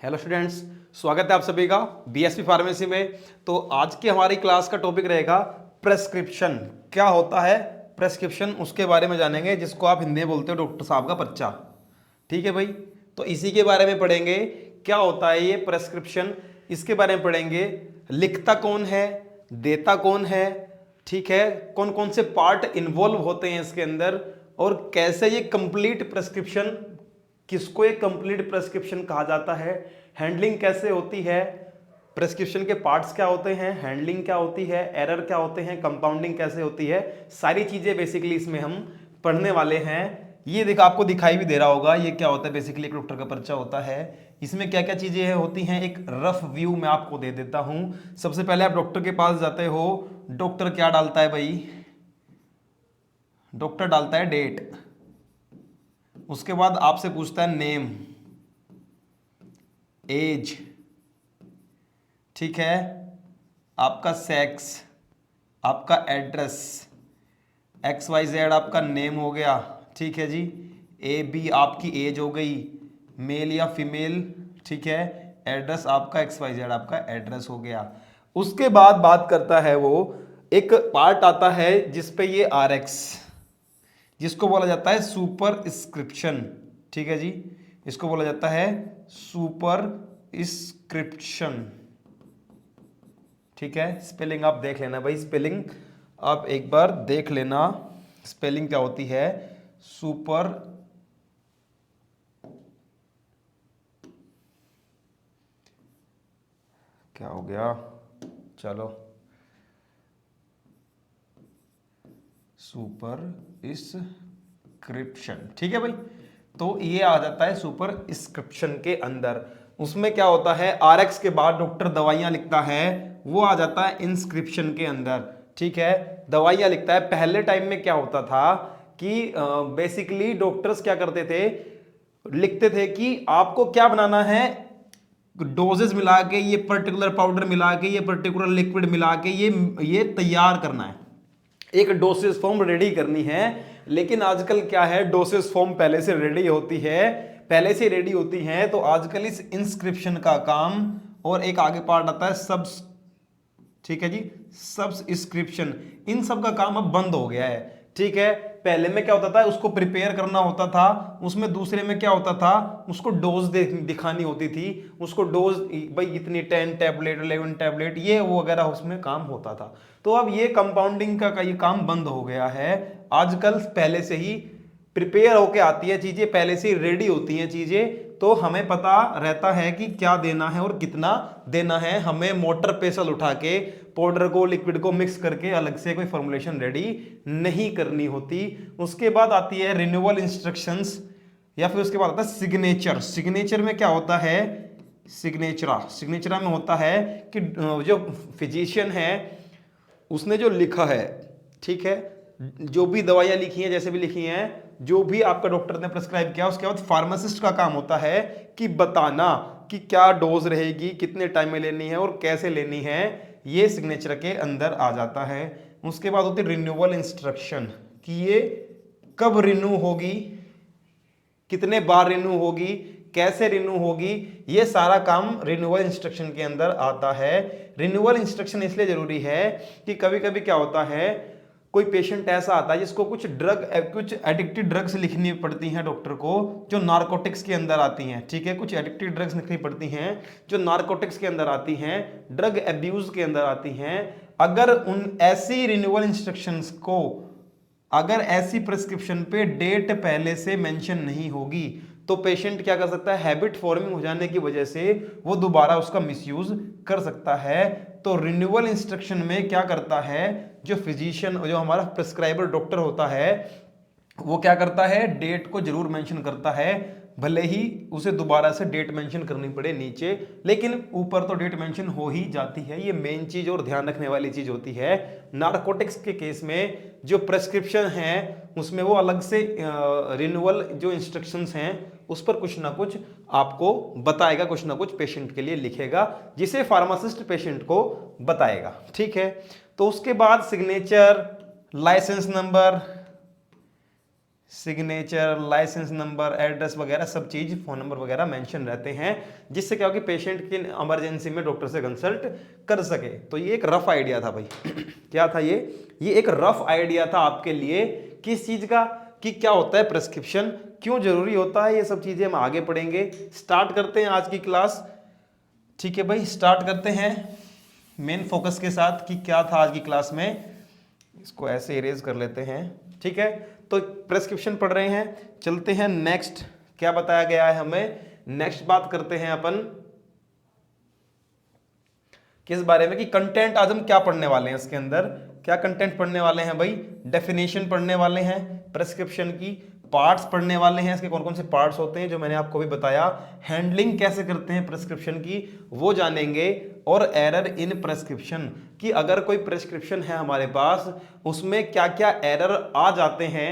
Hello students, स्वागत है आप सभी का बीएससी फार्मेसी में। तो आज की हमारी क्लास का टॉपिक रहेगा प्रेस्क्रिप्शन। क्या होता है प्रेस्क्रिप्शन, उसके बारे में जानेंगे, जिसको आप हिंदी में बोलते हो डॉक्टर साहब का पर्चा। ठीक है भाई, तो इसी के बारे में पढ़ेंगे। क्या होता है ये प्रेस्क्रिप्शन, इसके बारे में पढ़ेंगे। लिखता कौन है, देता कौन है, ठीक है, कौन कौन से पार्ट इन्वॉल्व होते हैं इसके अंदर, और कैसे ये कंप्लीट प्रेस्क्रिप्शन, किसको एक कंप्लीट प्रेस्क्रिप्शन कहा जाता है, हैंडलिंग कैसे होती है, प्रेस्क्रिप्शन के पार्ट्स क्या होते हैं, हैंडलिंग क्या होती है, एरर क्या होते हैं, कंपाउंडिंग कैसे होती है, सारी चीजें बेसिकली इसमें हम पढ़ने वाले हैं। ये देखो आपको दिखाई भी दे रहा होगा ये क्या होता है। बेसिकली एक डॉक्टर का पर्चा होता है, इसमें क्या क्या चीजें होती हैं, एक रफ व्यू मैं आपको दे देता हूं। सबसे पहले आप डॉक्टर के पास जाते हो, डॉक्टर क्या डालता है भाई, डॉक्टर डालता है डेट, उसके बाद आपसे पूछता है नेम, एज, ठीक है, आपका सेक्स, आपका एड्रेस, एक्स वाई जेड आपका नेम हो गया, ठीक है जी, ए बी आपकी एज हो गई, मेल या फीमेल, ठीक है, एड्रेस आपका एक्स वाई जेड आपका एड्रेस हो गया। उसके बाद बात करता है वो, एक पार्ट आता है जिसपे ये आर एक्स, जिसको बोला जाता है सुपरस्क्रिप्शन, ठीक है जी, इसको बोला जाता है सुपरस्क्रिप्शन, ठीक है। स्पेलिंग आप देख लेना भाई, स्पेलिंग आप एक बार देख लेना, स्पेलिंग क्या होती है सुपर, क्या हो गया, चलो, सुपरस्क्रिप्शन, ठीक है भाई। तो ये आ जाता है सुपरस्क्रिप्शन के अंदर। उसमें क्या होता है, आरएक्स के बाद डॉक्टर दवाइयां लिखता है, वो आ जाता है इंस्क्रिप्शन के अंदर, ठीक है। दवाइयां लिखता है। पहले टाइम में क्या होता था कि बेसिकली डॉक्टर्स क्या करते थे, लिखते थे कि आपको क्या बनाना है, डोजेस मिला के, ये पर्टिकुलर पाउडर मिला के, ये पर्टिकुलर लिक्विड मिला के ये तैयार करना है, एक डोसेज फॉर्म रेडी करनी है। लेकिन आजकल क्या है, डोसेज फॉर्म पहले से रेडी होती है, पहले से रेडी होती है। तो आजकल इस इंस्क्रिप्शन का काम, और एक आगे पार्ट आता है सब्स, ठीक है जी, सब्सक्रिप्शन, इन सब का काम अब बंद हो गया है, ठीक है। पहले में क्या होता था, उसको प्रिपेयर करना होता था, उसमें दूसरे में क्या होता था, उसको डोज दिखानी होती थी, उसको डोज भाई इतनी 10 टैबलेट 11 टैबलेट ये वो वगैरह उसमें काम होता था। तो अब ये कंपाउंडिंग का ये काम बंद हो गया है। आजकल पहले से ही प्रिपेयर होके आती है चीजें, पहले से ही रेडी होती हैं चीजें, तो हमें पता रहता है कि क्या देना है और कितना देना है। हमें मोटर पेसल उठा के पाउडर को लिक्विड को मिक्स करके अलग से कोई फॉर्मुलेशन रेडी नहीं करनी होती। उसके बाद आती है रिन्यूअल इंस्ट्रक्शंस, या फिर उसके बाद आता है सिग्नेचर। सिग्नेचर में क्या होता है, सिग्नेचरा में होता है कि जो फिजिशियन है उसने जो लिखा है, ठीक है, जो भी दवाइयां लिखी हैं, जैसे भी लिखी हैं, जो भी आपका डॉक्टर ने प्रेस्क्राइब किया, उसके बाद फार्मासिस्ट का काम होता है कि बताना कि क्या डोज रहेगी, कितने टाइम में लेनी है और कैसे लेनी है, ये सिग्नेचर के अंदर आ जाता है। उसके बाद होती है रिन्यूअल इंस्ट्रक्शन, कि ये कब रिन्यू होगी, कितने बार रिन्यू होगी, कैसे रिन्यू होगी, ये सारा काम रिन्यूअल इंस्ट्रक्शन के अंदर आता है। रिन्यूअल इंस्ट्रक्शन इसलिए जरूरी है कि कभी कभी क्या होता है, कोई पेशेंट ऐसा आता है जिसको कुछ एडिक्टिव ड्रग्स लिखनी पड़ती हैं डॉक्टर को, जो नारकोटिक्स के अंदर आती हैं, ठीक है, कुछ एडिक्टिव ड्रग्स लिखनी पड़ती हैं जो नारकोटिक्स के अंदर आती हैं, ड्रग एब्यूज के अंदर आती हैं। अगर उन ऐसी रिन्यूअल इंस्ट्रक्शंस को, अगर ऐसी प्रिस्क्रिप्शन पे डेट पहले से मेंशन नहीं होगी, तो पेशेंट क्या कर सकता है, हैबिट फॉर्मिंग हो जाने की वजह से वो दोबारा उसका मिसयूज कर सकता है। तो रिन्यूअल इंस्ट्रक्शन में क्या करता है, जो फिजिशियन, जो हमारा प्रिस्क्राइबर डॉक्टर होता है, वो क्या करता है, डेट को जरूर मेंशन करता है, भले ही उसे दोबारा से डेट मेंशन करनी पड़े नीचे, लेकिन ऊपर तो डेट मेंशन हो ही जाती है। ये मेन चीज और ध्यान रखने वाली चीज होती है। नारकोटिक्स के केस में जो प्रेस्क्रिप्शन है उसमें वो अलग से रिन्यूअल जो इंस्ट्रक्शंस हैं उस पर कुछ ना कुछ आपको बताएगा, कुछ ना कुछ पेशेंट के लिए लिखेगा, जिसे फार्मासिस्ट पेशेंट को बताएगा, ठीक है। तो उसके बाद signature, licence number, signature, licence number, address वगैरह सब चीज, फोन नंबर वगैरह मेंशन रहते हैं, जिससे क्या हो कि पेशेंट की इमरजेंसी में डॉक्टर से कंसल्ट कर सके। तो ये एक रफ आइडिया था भाई क्या था ये एक रफ आइडिया था आपके लिए किस चीज का, कि क्या होता है प्रेस्क्रिप्शन, क्यों जरूरी होता है, ये सब चीजें हम आगे पढ़ेंगे। स्टार्ट करते हैं आज की क्लास। ठीक है भाई, स्टार्ट करते हैं मेन फोकस के साथ कि क्या था आज की क्लास में। इसको ऐसे इरेज कर लेते हैं। ठीक है, तो प्रेस्क्रिप्शन पढ़ रहे हैं, चलते हैं नेक्स्ट क्या बताया गया है हमें। नेक्स्ट बात करते हैं अपन किस बारे में, कि कंटेंट आज हम क्या पढ़ने वाले हैं, इसके अंदर क्या कंटेंट पढ़ने वाले हैं भाई। डेफिनेशन पढ़ने वाले हैं प्रेस्क्रिप्शन की, पार्ट्स पढ़ने वाले हैं, इसके कौन कौन से पार्ट्स होते हैं जो मैंने आपको भी बताया, हैंडलिंग कैसे करते हैं प्रेस्क्रिप्शन की वो जानेंगे, और एरर इन प्रेस्क्रिप्शन कि अगर कोई प्रेस्क्रिप्शन है हमारे पास उसमें क्या क्या एरर आ जाते हैं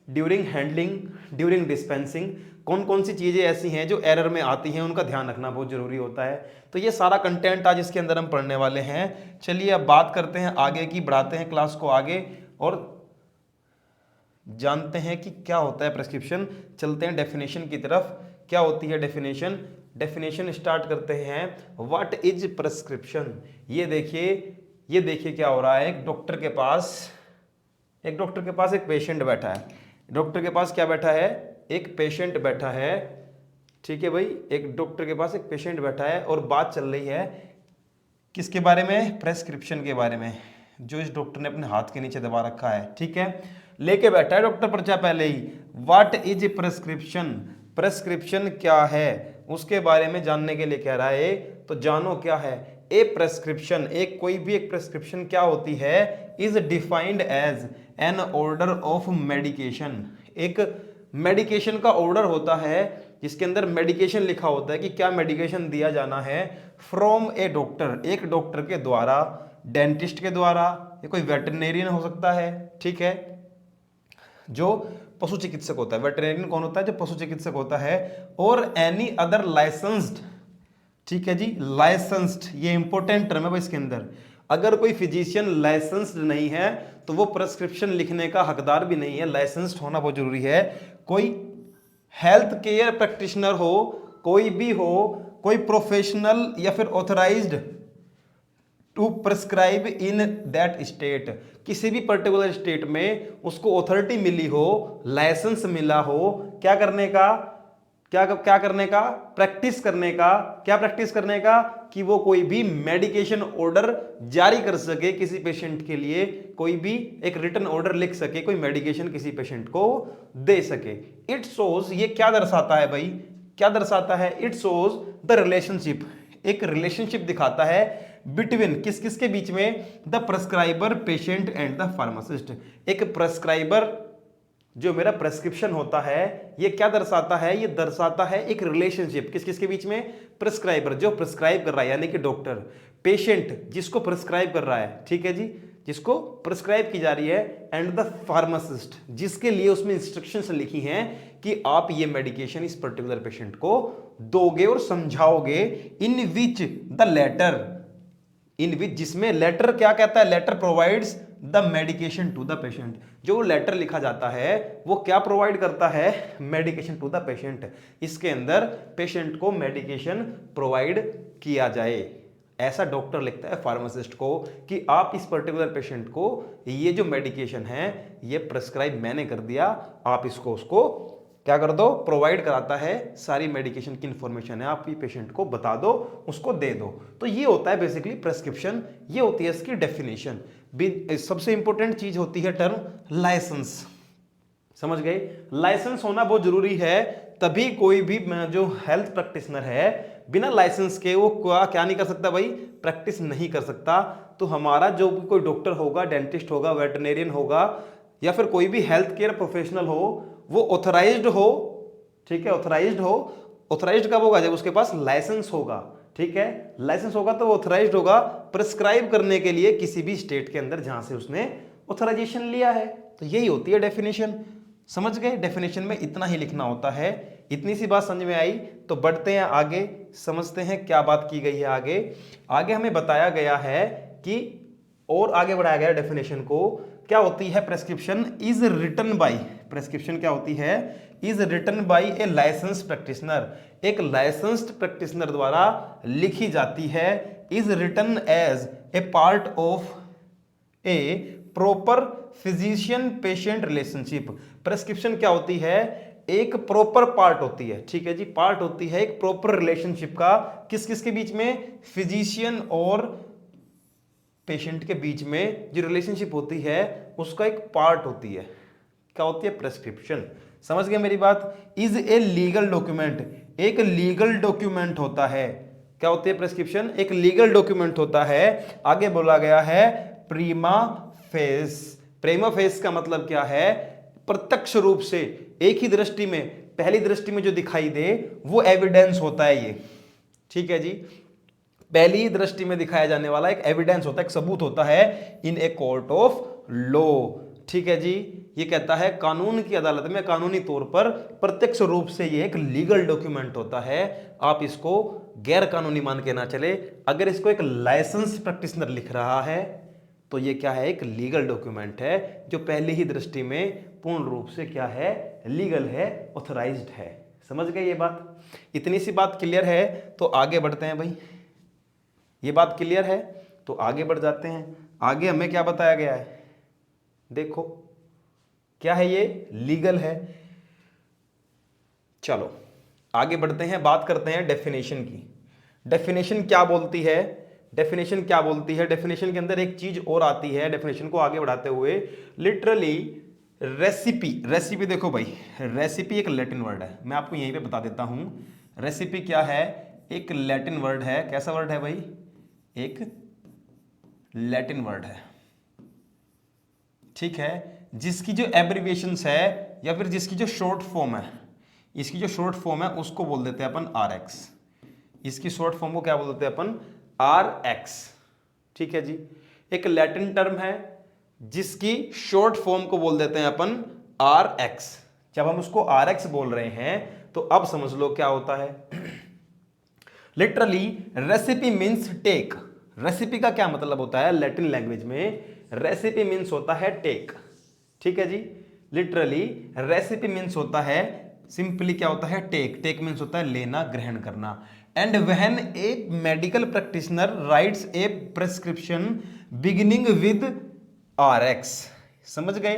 ड्यूरिंग हैंडलिंग, ड्यूरिंग डिस्पेंसिंग, कौन कौन सी चीजें ऐसी हैं जो एरर में आती हैं, उनका ध्यान रखना बहुत जरूरी होता है। तो ये सारा कंटेंट आज इसके अंदर हम पढ़ने वाले हैं। चलिए अब बात करते हैं आगे की, बढ़ाते हैं क्लास को आगे और जानते हैं कि क्या होता है प्रेस्क्रिप्शन। चलते हैं डेफिनेशन की तरफ, क्या होती है डेफिनेशन। डेफिनेशन स्टार्ट करते हैं, व्हाट इज प्रेस्क्रिप्शन। ये देखिए क्या हो रहा है, एक डॉक्टर के पास एक पेशेंट बैठा है। डॉक्टर के पास क्या बैठा है, एक पेशेंट बैठा है। ठीक है भाई, एक डॉक्टर के पास एक पेशेंट बैठा है और बात चल रही है किसके बारे में, प्रेस्क्रिप्शन के बारे में, जो इस डॉक्टर ने अपने हाथ के नीचे दबा रखा है। ठीक है, लेके बैठा है डॉक्टर पर्चा पहले ही। व्हाट इज प्रेस्क्रिप्शन, प्रेस्क्रिप्शन क्या है उसके बारे में जानने के लिए कह रहा है, तो जानो क्या है। ए प्रेस्क्रिप्शन, एक कोई भी एक प्रेस्क्रिप्शन क्या होती है, is defined as an order of medication. एक मेडिकेशन का ऑर्डर होता है जिसके अंदर मेडिकेशन लिखा होता है कि क्या मेडिकेशन दिया जाना है, फ्रॉम ए डॉक्टर, एक डॉक्टर के द्वारा, डेंटिस्ट के द्वारा, या कोई वेटरनेरियन हो सकता है। ठीक है, जो पशु चिकित्सक होता है। वेटरनेरियन कौन होता है, जो पशु चिकित्सक होता है। और एनी अदर लाइसेंस्ड, ठीक है जी, लाइसेंस्ड, ये इंपॉर्टेंट टर्म है भाई इसके अंदर। अगर कोई फिजिशियन लाइसेंस्ड नहीं है तो वो प्रेस्क्रिप्शन लिखने का हकदार भी नहीं है, लाइसेंस्ड होना बहुत जरूरी है। कोई हेल्थ केयर प्रैक्टिशनर हो, कोई भी हो, कोई प्रोफेशनल या फिर authorised to prescribe in that state, किसी भी पर्टिकुलर स्टेट में उसको ऑथोरिटी मिली हो, लाइसेंस मिला हो, क्या करने का, क्या करने का, प्रैक्टिस करने का। क्या प्रैक्टिस करने का, कि वो कोई भी मेडिकेशन ऑर्डर जारी कर सके किसी पेशेंट के लिए, कोई भी एक रिटन ऑर्डर लिख सके, कोई मेडिकेशन किसी पेशेंट को दे सके। इट शोज, ये क्या दर्शाता है भाई, क्या दर्शाता है, इट शोज द रिलेशनशिप, एक रिलेशनशिप दिखाता है बिटवीन, किस किस के बीच में, the prescriber, patient and the pharmacist. एक प्रेस्क्राइबर जो मेरा प्रेस्क्रिप्शन होता है ये क्या दर्शाता है, ये दर्शाता है एक रिलेशनशिप किस किस के बीच में, प्रेस्क्राइबर जो प्रेस्क्राइब कर रहा है यानी कि डॉक्टर, पेशेंट जिसको प्रेस्क्राइब कर रहा है, ठीक है जी, जिसको प्रेस्क्राइब की जा रही है, एंड द फार्मासिस्ट जिसके लिए उसमें इंस्ट्रक्शंस लिखी हैं कि आप ये मेडिकेशन इस पर्टिकुलर पेशेंट को दोगे और समझाओगे। इन विच द लेटर, इन विच, जिसमें लेटर क्या कहता है, letter provides the medication to the patient, जो लेटर लिखा जाता है वो क्या प्रोवाइड करता है, मेडिकेशन टू द पेशेंट, इसके अंदर पेशेंट को मेडिकेशन प्रोवाइड किया जाए। ऐसा डॉक्टर लिखता है फार्मासिस्ट को कि आप इस पर्टिकुलर पेशेंट को ये जो मेडिकेशन है ये प्रेस्क्राइब मैंने कर दिया, आप इसको उसको क्या कर दो, प्रोवाइड कराता है, सारी मेडिकेशन की इंफॉर्मेशन है आप ही पेशेंट को बता दो, उसको दे दो। तो ये होता है बेसिकली प्रेस्क्रिप्शन, ये होती है इसकी डेफिनेशन। सबसे इंपॉर्टेंट चीज होती है टर्म लाइसेंस, समझ गए, लाइसेंस होना बहुत जरूरी है, तभी कोई भी जो हेल्थ प्रैक्टिशनर है बिना लाइसेंस के वो क्या नहीं कर सकता भाई, प्रैक्टिस नहीं कर सकता। तो हमारा जो कोई डॉक्टर होगा, डेंटिस्ट होगा, वेटरनेरियन होगा, या फिर कोई भी हेल्थ केयर प्रोफेशनल हो, वो ऑथराइज्ड हो, ठीक है, ऑथराइज्ड हो। ऑथराइज्ड कब होगा, जब उसके पास लाइसेंस होगा, ठीक है, लाइसेंस होगा तो वो ऑथराइज्ड होगा प्रेस्क्राइब करने के लिए किसी भी स्टेट के अंदर जहां से उसने ऑथराइजेशन लिया है। तो यही होती है डेफिनेशन, समझ गए, डेफिनेशन में इतना ही लिखना होता है। इतनी सी बात समझ में आई तो बढ़ते हैं आगे, समझते हैं क्या बात की गई है आगे। आगे हमें बताया गया है कि, और आगे बढ़ाया गया डेफिनेशन को क्या होती है prescription? Is written by, prescription क्या होती है? Is written by a licence practitioner, एक लाइसेंस्ड प्रैक्टिशनर द्वारा लिखी जाती है। Is written as a part of a proper physician patient relationship. Prescription क्या होती है? एक प्रॉपर पार्ट होती है, ठीक है जी, पार्ट होती है एक प्रॉपर रिलेशनशिप का, किस किस के बीच में? फिजिशियन और पेशेंट के बीच में जो रिलेशनशिप होती है उसका एक पार्ट होती है। क्या होती है? प्रेस्क्रिप्शन। समझ गए मेरी बात? इज ए लीगल डॉक्यूमेंट, एक लीगल डॉक्यूमेंट होता है। क्या होती है प्रेस्क्रिप्शन? एक लीगल डॉक्यूमेंट होता है। आगे बोला गया है प्रीमा फेस। प्रीमा फेस का मतलब क्या है? प्रत्यक्ष रूप से, एक ही दृष्टि में, पहली दृष्टि में जो दिखाई दे वो एविडेंस होता है ये, ठीक है जी, पहली दृष्टि में दिखाया जाने वाला एक एविडेंस होता है, एक सबूत होता है इन ए कोर्ट ऑफ लॉ, ठीक है जी। ये कहता है कानून की अदालत में कानूनी तौर पर प्रत्यक्ष रूप से ये एक लीगल डॉक्यूमेंट होता है। आप इसको गैर कानूनी मान के ना चले। अगर इसको एक लाइसेंस प्रैक्टिशनर लिख रहा है तो ये क्या है? एक लीगल डॉक्यूमेंट है जो पहली ही दृष्टि में पूर्ण रूप से क्या है? लीगल है, ऑथराइज्ड है। समझ गए ये बात? इतनी सी बात क्लियर है तो आगे बढ़ते हैं भाई। ये बात क्लियर है तो आगे बढ़ जाते हैं। आगे हमें क्या बताया गया है? देखो क्या है, ये लीगल है। चलो आगे बढ़ते हैं, बात करते हैं डेफिनेशन की। डेफिनेशन क्या बोलती है? डेफिनेशन क्या बोलती है? डेफिनेशन के अंदर एक चीज और आती है डेफिनेशन को आगे बढ़ाते हुए, लिटरली रेसिपी। रेसिपी देखो भाई, रेसिपी एक लैटिन वर्ड है, मैं आपको यहीं पे बता देता हूं। रेसिपी क्या है? एक लैटिन वर्ड है। कैसा वर्ड है भाई? एक लैटिन वर्ड है, ठीक है, जिसकी जो एब्रिविएशंस है या फिर जिसकी जो शॉर्ट फॉर्म है, इसकी जो शॉर्ट फॉर्म है उसको बोल देते हैं अपन आर एक्स। इसकी शॉर्ट फॉर्म को क्या बोल देते हैं अपन? आर एक्स, ठीक है जी। एक लैटिन टर्म है जिसकी शॉर्ट फॉर्म को बोल देते हैं अपन आर एक्स। जब हम उसको आर एक्स बोल रहे हैं तो अब समझ लो क्या होता है। Literally recipe means take. Recipe का क्या मतलब होता है लैटिन लैंग्वेज में? रेसिपी मीन्स होता है टेक, ठीक है जी। लिटरली रेसिपी मीन्स होता है, सिंपली क्या होता है? टेक। टेक मीन्स होता है लेना, ग्रहण करना। And when a medical practitioner writes a prescription beginning with R X. समझ गए?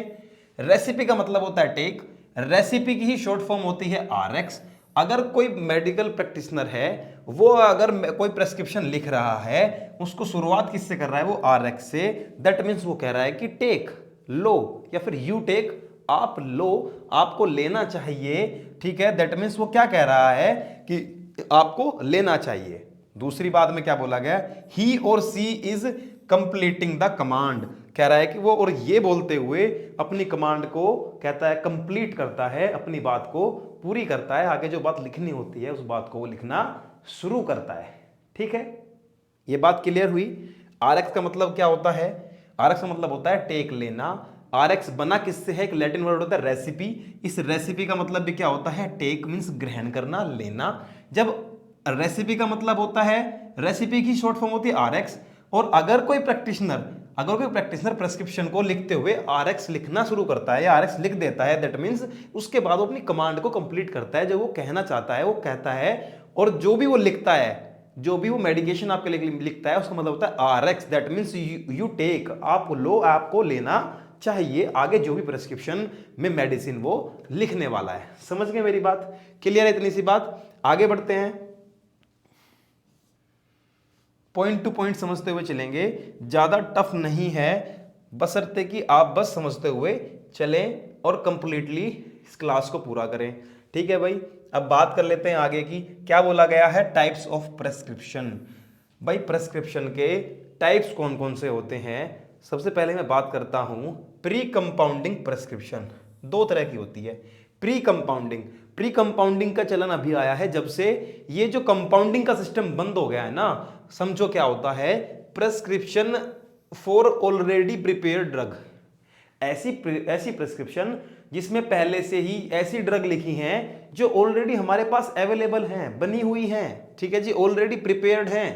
रेसिपी का मतलब होता है टेक, रेसिपी की ही शॉर्ट फॉर्म होती है आर एक्स। अगर कोई मेडिकल प्रैक्टिशनर है, वो अगर कोई प्रेस्क्रिप्शन लिख रहा है, उसको शुरुआत किससे कर रहा है? वो आर एक्स से। दैट मीन्स वो कह रहा है कि टेक, लो, या फिर यू टेक, आप लो, आपको लेना चाहिए, ठीक है। दैट मीन्स वो क्या कह रहा है कि आपको लेना चाहिए। दूसरी बात में क्या बोला गया? ही और सी इज कंप्लीटिंग द कमांड। कह रहा है कि वो, और ये बोलते हुए अपनी कमांड को कहता है, कंप्लीट करता है, अपनी बात को पूरी करता है। आगे जो बात लिखनी होती है उस बात को वो लिखना शुरू करता है, ठीक है। ये बात क्लियर हुई? आर एक्स का मतलब क्या होता है? आर एक्स का मतलब होता है टेक, लेना। आर एक्स बना किससे है? एक लैटिन वर्ड होता है रेसिपी। इस रेसिपी का मतलब भी क्या होता है? टेक मीन्स ग्रहण करना, लेना। जब रेसिपी का मतलब होता है, रेसिपी की शॉर्ट फॉर्म होती है आर एक्स। और अगर कोई प्रैक्टिशनर प्रेस्क्रिप्शन को लिखते हुए आर एक्स लिखना शुरू करता है या आर एक्स लिख देता है, दैट मीन्स उसके बाद वो अपनी कमांड को कंप्लीट करता है, जो वो कहना चाहता है वो कहता है। और जो भी वो लिखता है, जो भी वो मेडिकेशन आपके लिए लिखता है, उसका मतलब होता है R X. That means you take, आप लो, आपको लेना चाहिए आगे जो भी प्रेस्क्रिप्शन में मेडिसिन वो लिखने वाला है। समझ गए मेरी बात? क्लियर है इतनी सी बात? आगे बढ़ते हैं, पॉइंट टू पॉइंट समझते हुए चलेंगे, ज्यादा टफ नहीं है, बशर्ते कि आप बस समझते हुए चलें और कंप्लीटली इस क्लास को पूरा करें, ठीक है भाई। अब बात कर लेते हैं आगे की। क्या बोला गया है? Types of prescription. भाई प्रेस्क्रिप्शन के टाइप्स कौन कौन से होते हैं? सबसे पहले मैं बात करता हूं प्री कंपाउंडिंग प्रेस्क्रिप्शन। दो तरह की होती है। प्री कंपाउंडिंग का चलन अभी आया है जब से ये जो कंपाउंडिंग का सिस्टम बंद हो गया है ना। समझो क्या होता है? Prescription for already prepared drug. ऐसी प्रेस्क्रिप्शन जिसमें पहले से ही ऐसी ड्रग लिखी हैं जो ऑलरेडी हमारे पास अवेलेबल हैं, बनी हुई हैं, ठीक है जी, ऑलरेडी प्रिपेयर्ड हैं।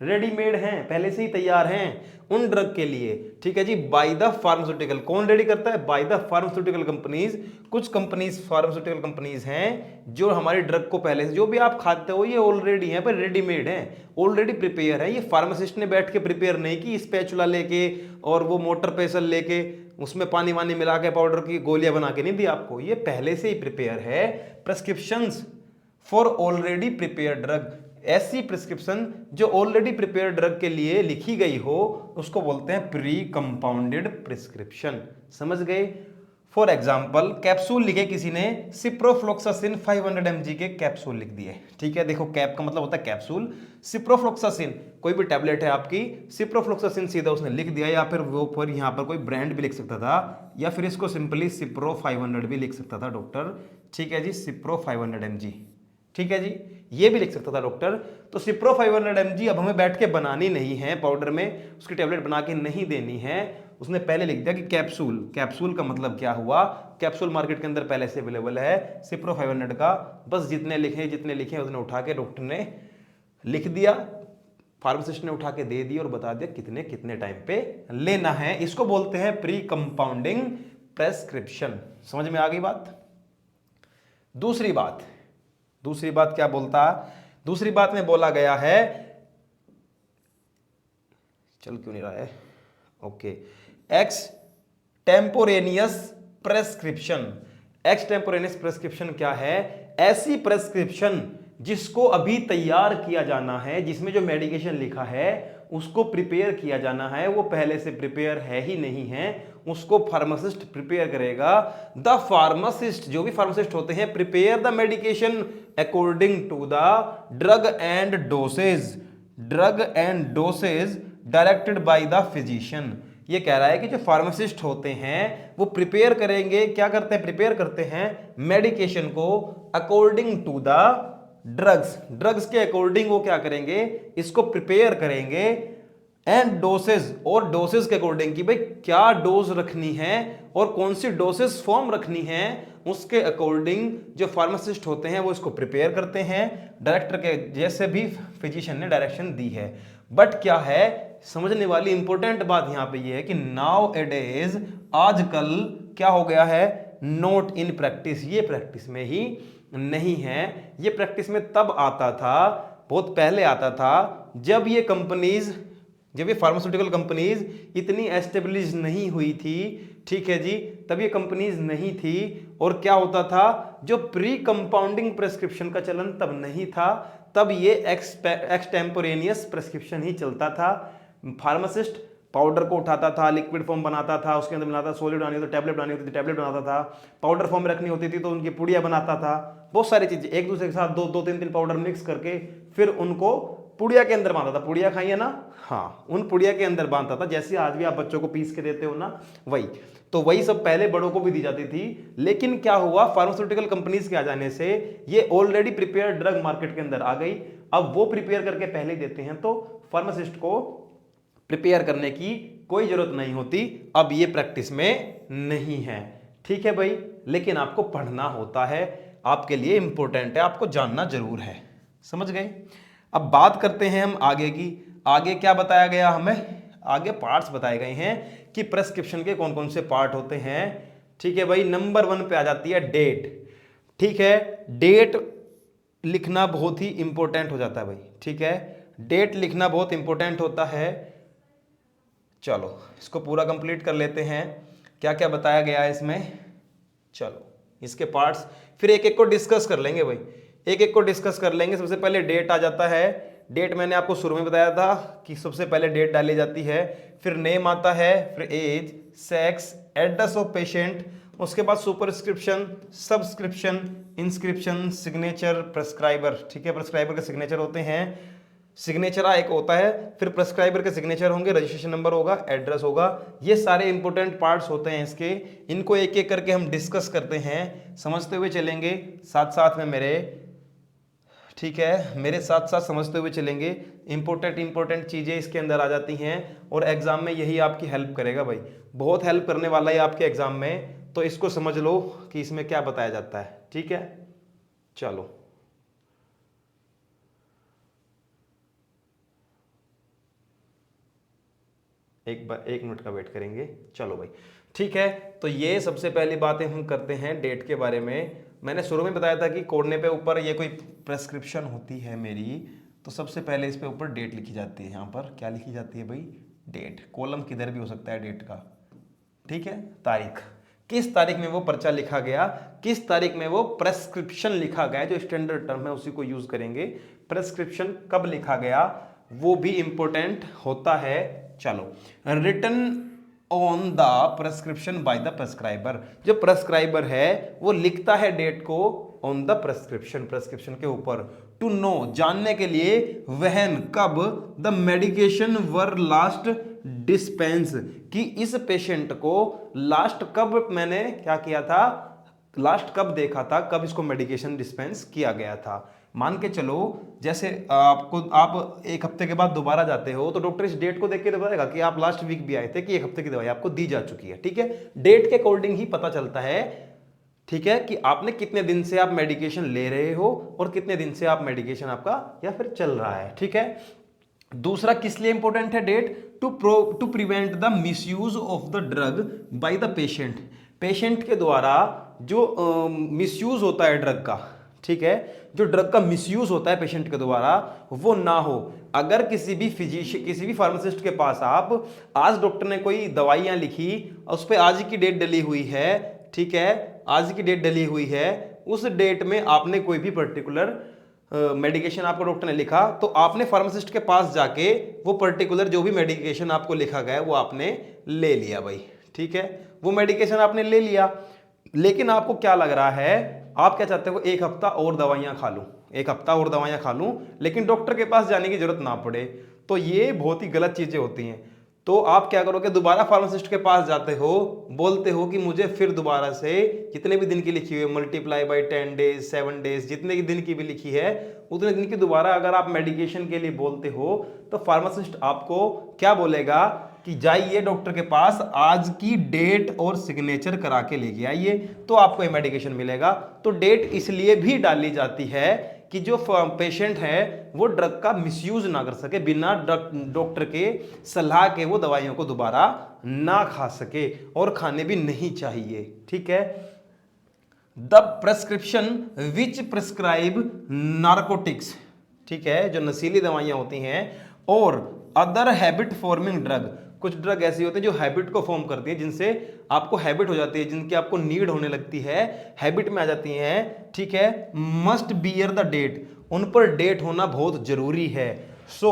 रेडीमेड हैं, पहले से ही तैयार हैं उन ड्रग के लिए, ठीक है जी, बाय द फार्मास्यूटिकल। कौन रेडी करता है? By the pharmaceutical companies. कुछ कंपनीज फार्मास्यूटिकल कंपनीज हैं जो हमारी ड्रग को पहले से, जो भी आप खाते हो ये ऑलरेडी है, पर रेडीमेड है, ऑलरेडी प्रिपेयर है। ये फार्मासिस्ट ने बैठ के प्रिपेयर नहीं की स्पैचुला लेके और वो मोटर पेसल लेके उसमें पानी वानी मिला के पाउडर की गोलियां बना के नहीं दी आपको, ये पहले से ही प्रिपेयर है। Prescriptions for already prepare drug, ऐसी प्रिस्क्रिप्शन जो ऑलरेडी प्रिपेयर ड्रग के लिए लिखी गई हो उसको बोलते हैं प्री कंपाउंडेड प्रिस्क्रिप्शन। समझ गए? फॉर एग्जाम्पल कैप्सूल लिखे किसी ने, सिप्रोफ्लोक्सासिन 500 mg के कैप्सूल लिख दिए, ठीक है। देखो कैप का मतलब होता है कैप्सूल, सिप्रोफ्लोक्सासिन कोई भी टैबलेट है आपकी, सिप्रोफ्लोक्सासिन सीधा उसने लिख दिया, या फिर वो पर यहाँ पर कोई ब्रांड भी लिख सकता था, या फिर इसको सिंपली सिप्रो 500 भी लिख सकता था डॉक्टर, ठीक है जी, सिप्रो 500 mg, ठीक है जी, ये भी लिख सकता था डॉक्टर। तो सिप्रो 500 mg अब हमें बैठ के बनानी नहीं है पाउडर में, उसकी टैबलेट बना के नहीं देनी है, उसने पहले लिख दिया कि कैप्सूल। कैप्सूल का मतलब क्या हुआ? कैप्सूल मार्केट के अंदर पहले से अवेलेबल है सिप्रो 500 का, बस जितने लिखे उतने उठा के डॉक्टर ने लिख दिया, फार्मासिस्ट ने उठा के दे दिया और बता दिया कितने कितने टाइम पे लेना है। इसको बोलते हैं प्री कंपाउंडिंग प्रेस्क्रिप्शन। समझ में आ गई बात? दूसरी बात क्या बोलता? दूसरी बात में बोला गया है, चल क्यों नहीं रहा है, ओके, एक्सटेम्पोरेनियस प्रेस्क्रिप्शन। एक्सटेम्पोरेनियस प्रेस्क्रिप्शन क्या है? ऐसी प्रेस्क्रिप्शन जिसको अभी तैयार किया जाना है, जिसमें जो मेडिकेशन लिखा है उसको प्रिपेयर किया जाना है, वो पहले से प्रिपेयर है ही नहीं है, उसको फार्मासिस्ट प्रिपेयर करेगा। द फार्मासिस्ट, जो भी फार्मासिस्ट होते हैं, prepare the medication according to the drug and dosage directed by the physician. ये कह रहा है कि जो फार्मासिस्ट होते हैं वो प्रिपेयर करेंगे, क्या करते हैं? प्रिपेयर करते हैं मेडिकेशन को अकॉर्डिंग टू द ड्रग्स के अकॉर्डिंग वो क्या करेंगे? इसको प्रिपेयर करेंगे, एंड डोसेज, और डोसेज के अकॉर्डिंग कि भाई क्या डोज रखनी है और कौन सी डोसेज फॉर्म रखनी है, उसके अकॉर्डिंग जो फार्मासिस्ट होते हैं वो इसको प्रिपेयर करते हैं, डायरेक्टर के जैसे भी फिजिशियन ने डायरेक्शन दी है। बट क्या है, समझने वाली इंपॉर्टेंट बात यहां पे ये है कि नाउ एडेज, आजकल क्या हो गया है? नॉट इन प्रैक्टिस, ये प्रैक्टिस में ही नहीं है। ये प्रैक्टिस में तब आता था, बहुत पहले आता था, जब ये फार्मास्यूटिकल कंपनीज इतनी एस्टेब्लिश नहीं हुई थी, ठीक है जी, तब ये कंपनीज नहीं थी। और क्या होता था? जो प्री कंपाउंडिंग प्रेस्क्रिप्शन का चलन तब नहीं था, तब ये एक्सटेम्पोरेनियस प्रेस्क्रिप्शन ही चलता था। फार्मासिस्ट पाउडर को उठाता था, लिक्विड फॉर्म बनाता था, उसके अंदर मिलाता, सॉलिड बनानी होती तो टैबलेट बनानी होती थी, टैबलेट बनाता था, पाउडर फॉर्म रखनी होती थी तो उनकी पुड़िया बनाता था, बहुत सारी चीजें एक दूसरे के साथ दो तीन पाउडर मिक्स करके फिर उनको पुड़िया के अंदर बांधता था। पुड़िया खाई है ना? हाँ, उन पुड़िया के अंदर बांधता था, जैसे आज भी आप बच्चों को पीस के देते हो ना, वही। तो वही सब पहले बड़ों को भी दी जाती थी। लेकिन क्या हुआ, फार्मास्यूटिकल कंपनीज के आ जाने से ये ऑलरेडी प्रिपेयर ड्रग मार्केट के अंदर आ गई। अब वो प्रिपेयर करके पहले देते हैं, तो फार्मासिस्ट को प्रिपेयर करने की कोई जरूरत नहीं होती। अब ये प्रैक्टिस में नहीं है, ठीक है भाई, लेकिन आपको पढ़ना होता है, आपके लिए इंपॉर्टेंट है, आपको जानना जरूर है। समझ गए? अब बात करते हैं हम आगे की। आगे क्या बताया गया हमें? आगे पार्ट्स बताए गए हैं कि प्रेस्क्रिप्शन के कौन कौन से पार्ट होते हैं। ठीक है भाई, नंबर 1 पे आ जाती है डेट। ठीक है, डेट लिखना बहुत ही इंपॉर्टेंट हो जाता है भाई। ठीक है, डेट लिखना बहुत इंपॉर्टेंट होता है। चलो इसको पूरा कंप्लीट कर लेते हैं, क्या क्या बताया गया है इसमें। चलो इसके पार्ट्स फिर एक एक को डिस्कस कर लेंगे भाई, एक एक को डिस्कस कर लेंगे। सबसे पहले डेट आ जाता है। डेट मैंने आपको शुरू में बताया था कि सबसे पहले डेट डाली जाती है, फिर नेम आता है, फिर age, sex, address of patient, उसके बाद superscription, subscription, inscription, signature, prescriber. ठीक है, प्रेस्क्राइबर के सिग्नेचर होते हैं, सिग्नेचर एक होता है, फिर प्रेस्क्राइबर के सिग्नेचर होंगे, रजिस्ट्रेशन नंबर होगा, एड्रेस होगा। ये सारे इंपॉर्टेंट पार्ट्स होते हैं इसके, इनको एक एक करके हम डिस्कस करते हैं, समझते हुए चलेंगे साथ साथ में मेरे। ठीक है, मेरे साथ साथ समझते हुए चलेंगे। इंपॉर्टेंट चीज़ें इसके अंदर आ जाती हैं और एग्जाम में यही आपकी हेल्प करेगा भाई, बहुत हेल्प करने वाला है आपके एग्जाम में। तो इसको समझ लो कि इसमें क्या बताया जाता है। ठीक है, चलो एक मिनट का वेट करेंगे। चलो भाई ठीक है। तो ये सबसे पहली बातें हम करते हैं डेट के बारे में। मैंने शुरू में बताया था कि कोडने पे ऊपर ये कोई प्रेस्क्रिप्शन होती है मेरी, तो सबसे पहले इस पे ऊपर डेट लिखी जाती है। यहाँ पर क्या लिखी जाती है भाई? डेट। कॉलम किधर भी हो सकता है डेट का, ठीक है। तारीख, किस तारीख में वो पर्चा लिखा गया, किस तारीख में वो प्रेस्क्रिप्शन लिखा गया, जो स्टैंडर्ड टर्म है उसी को यूज करेंगे। प्रेस्क्रिप्शन कब लिखा गया वो भी इंपॉर्टेंट होता है। चलो, written on the prescription by the prescriber, जो प्रेस्क्राइबर है वो लिखता है डेट को ऑन द प्रेस्क्रिप्शन, प्रेस्क्रिप्शन के ऊपर। टू नो, जानने के लिए, व्हेन, कब, the medication were last dispense, कि इस पेशेंट को लास्ट कब मैंने क्या किया था, लास्ट कब देखा था, कब इसको मेडिकेशन डिस्पेंस किया गया था। मान के चलो जैसे आप एक हफ्ते के बाद दोबारा जाते हो तो डॉक्टर इस डेट को देख के बताएगा कि आप लास्ट वीक भी आए थे कि एक हफ्ते की दवाई आपको दी जा चुकी है, ठीक है। डेट के अकॉर्डिंग ही पता चलता है, ठीक है, कि आपने कितने दिन से आप मेडिकेशन ले रहे हो और कितने दिन से आप मेडिकेशन आपका या फिर चल रहा है, ठीक है। दूसरा किस लिए इंपॉर्टेंट है date? To prevent the misuse of the drug by the patient, patient के द्वारा जो मिसयूज होता है ड्रग का, ठीक है, जो ड्रग का मिसयूज होता है पेशेंट के द्वारा वो ना हो। अगर किसी भी फिजिशियन, किसी भी फार्मासिस्ट के पास आप आज डॉक्टर ने कोई दवाइयां लिखी, उस पर आज की डेट डली हुई है, ठीक है, आज की डेट डली हुई है, उस डेट में आपने कोई भी पर्टिकुलर मेडिकेशन आपको डॉक्टर ने लिखा, तो आपने फार्मासिस्ट के पास जाके वो पर्टिकुलर जो भी मेडिकेशन आपको लिखा गया वो आपने ले लिया भाई, ठीक है, वो मेडिकेशन आपने ले लिया। लेकिन आपको क्या लग रहा है, आप क्या चाहते हो, एक हफ्ता और दवाइयां खा लूं, एक हफ्ता और दवाइयां खा लूं, लेकिन डॉक्टर के पास जाने की जरूरत ना पड़े। तो ये बहुत ही गलत चीजें होती हैं। तो आप क्या करोगे, दोबारा फार्मासिस्ट के पास जाते हो, बोलते हो कि मुझे फिर दोबारा से जितने भी दिन की लिखी हुई है, मल्टीप्लाई बाय 10 डेज 7 डेज, जितने की दिन की भी लिखी है उतने दिन की दोबारा अगर आप मेडिकेशन के लिए बोलते हो तो फार्मासिस्ट आपको क्या बोलेगा कि जाइए डॉक्टर के पास, आज की डेट और सिग्नेचर करा के लेके आइए तो आपको ये मेडिकेशन मिलेगा। तो डेट इसलिए भी डाली जाती है कि जो पेशेंट है वो ड्रग का मिसयूज ना कर सके, बिना डॉक्टर के सलाह के वो दवाइयों को दोबारा ना खा सके, और खाने भी नहीं चाहिए, ठीक है। The prescription which prescribe narcotics, ठीक है, जो नशीली दवाइयां होती हैं, और अदर हैबिट फॉर्मिंग ड्रग, कुछ ड्रग ऐसी होती है जो हैबिट को फॉर्म करती है, जिनसे आपको हैबिट हो जाती है, जिनकी आपको नीड होने लगती है, हैबिट में आ जाती हैं, ठीक है, मस्ट बियर द डेट, उन पर डेट होना बहुत जरूरी है। So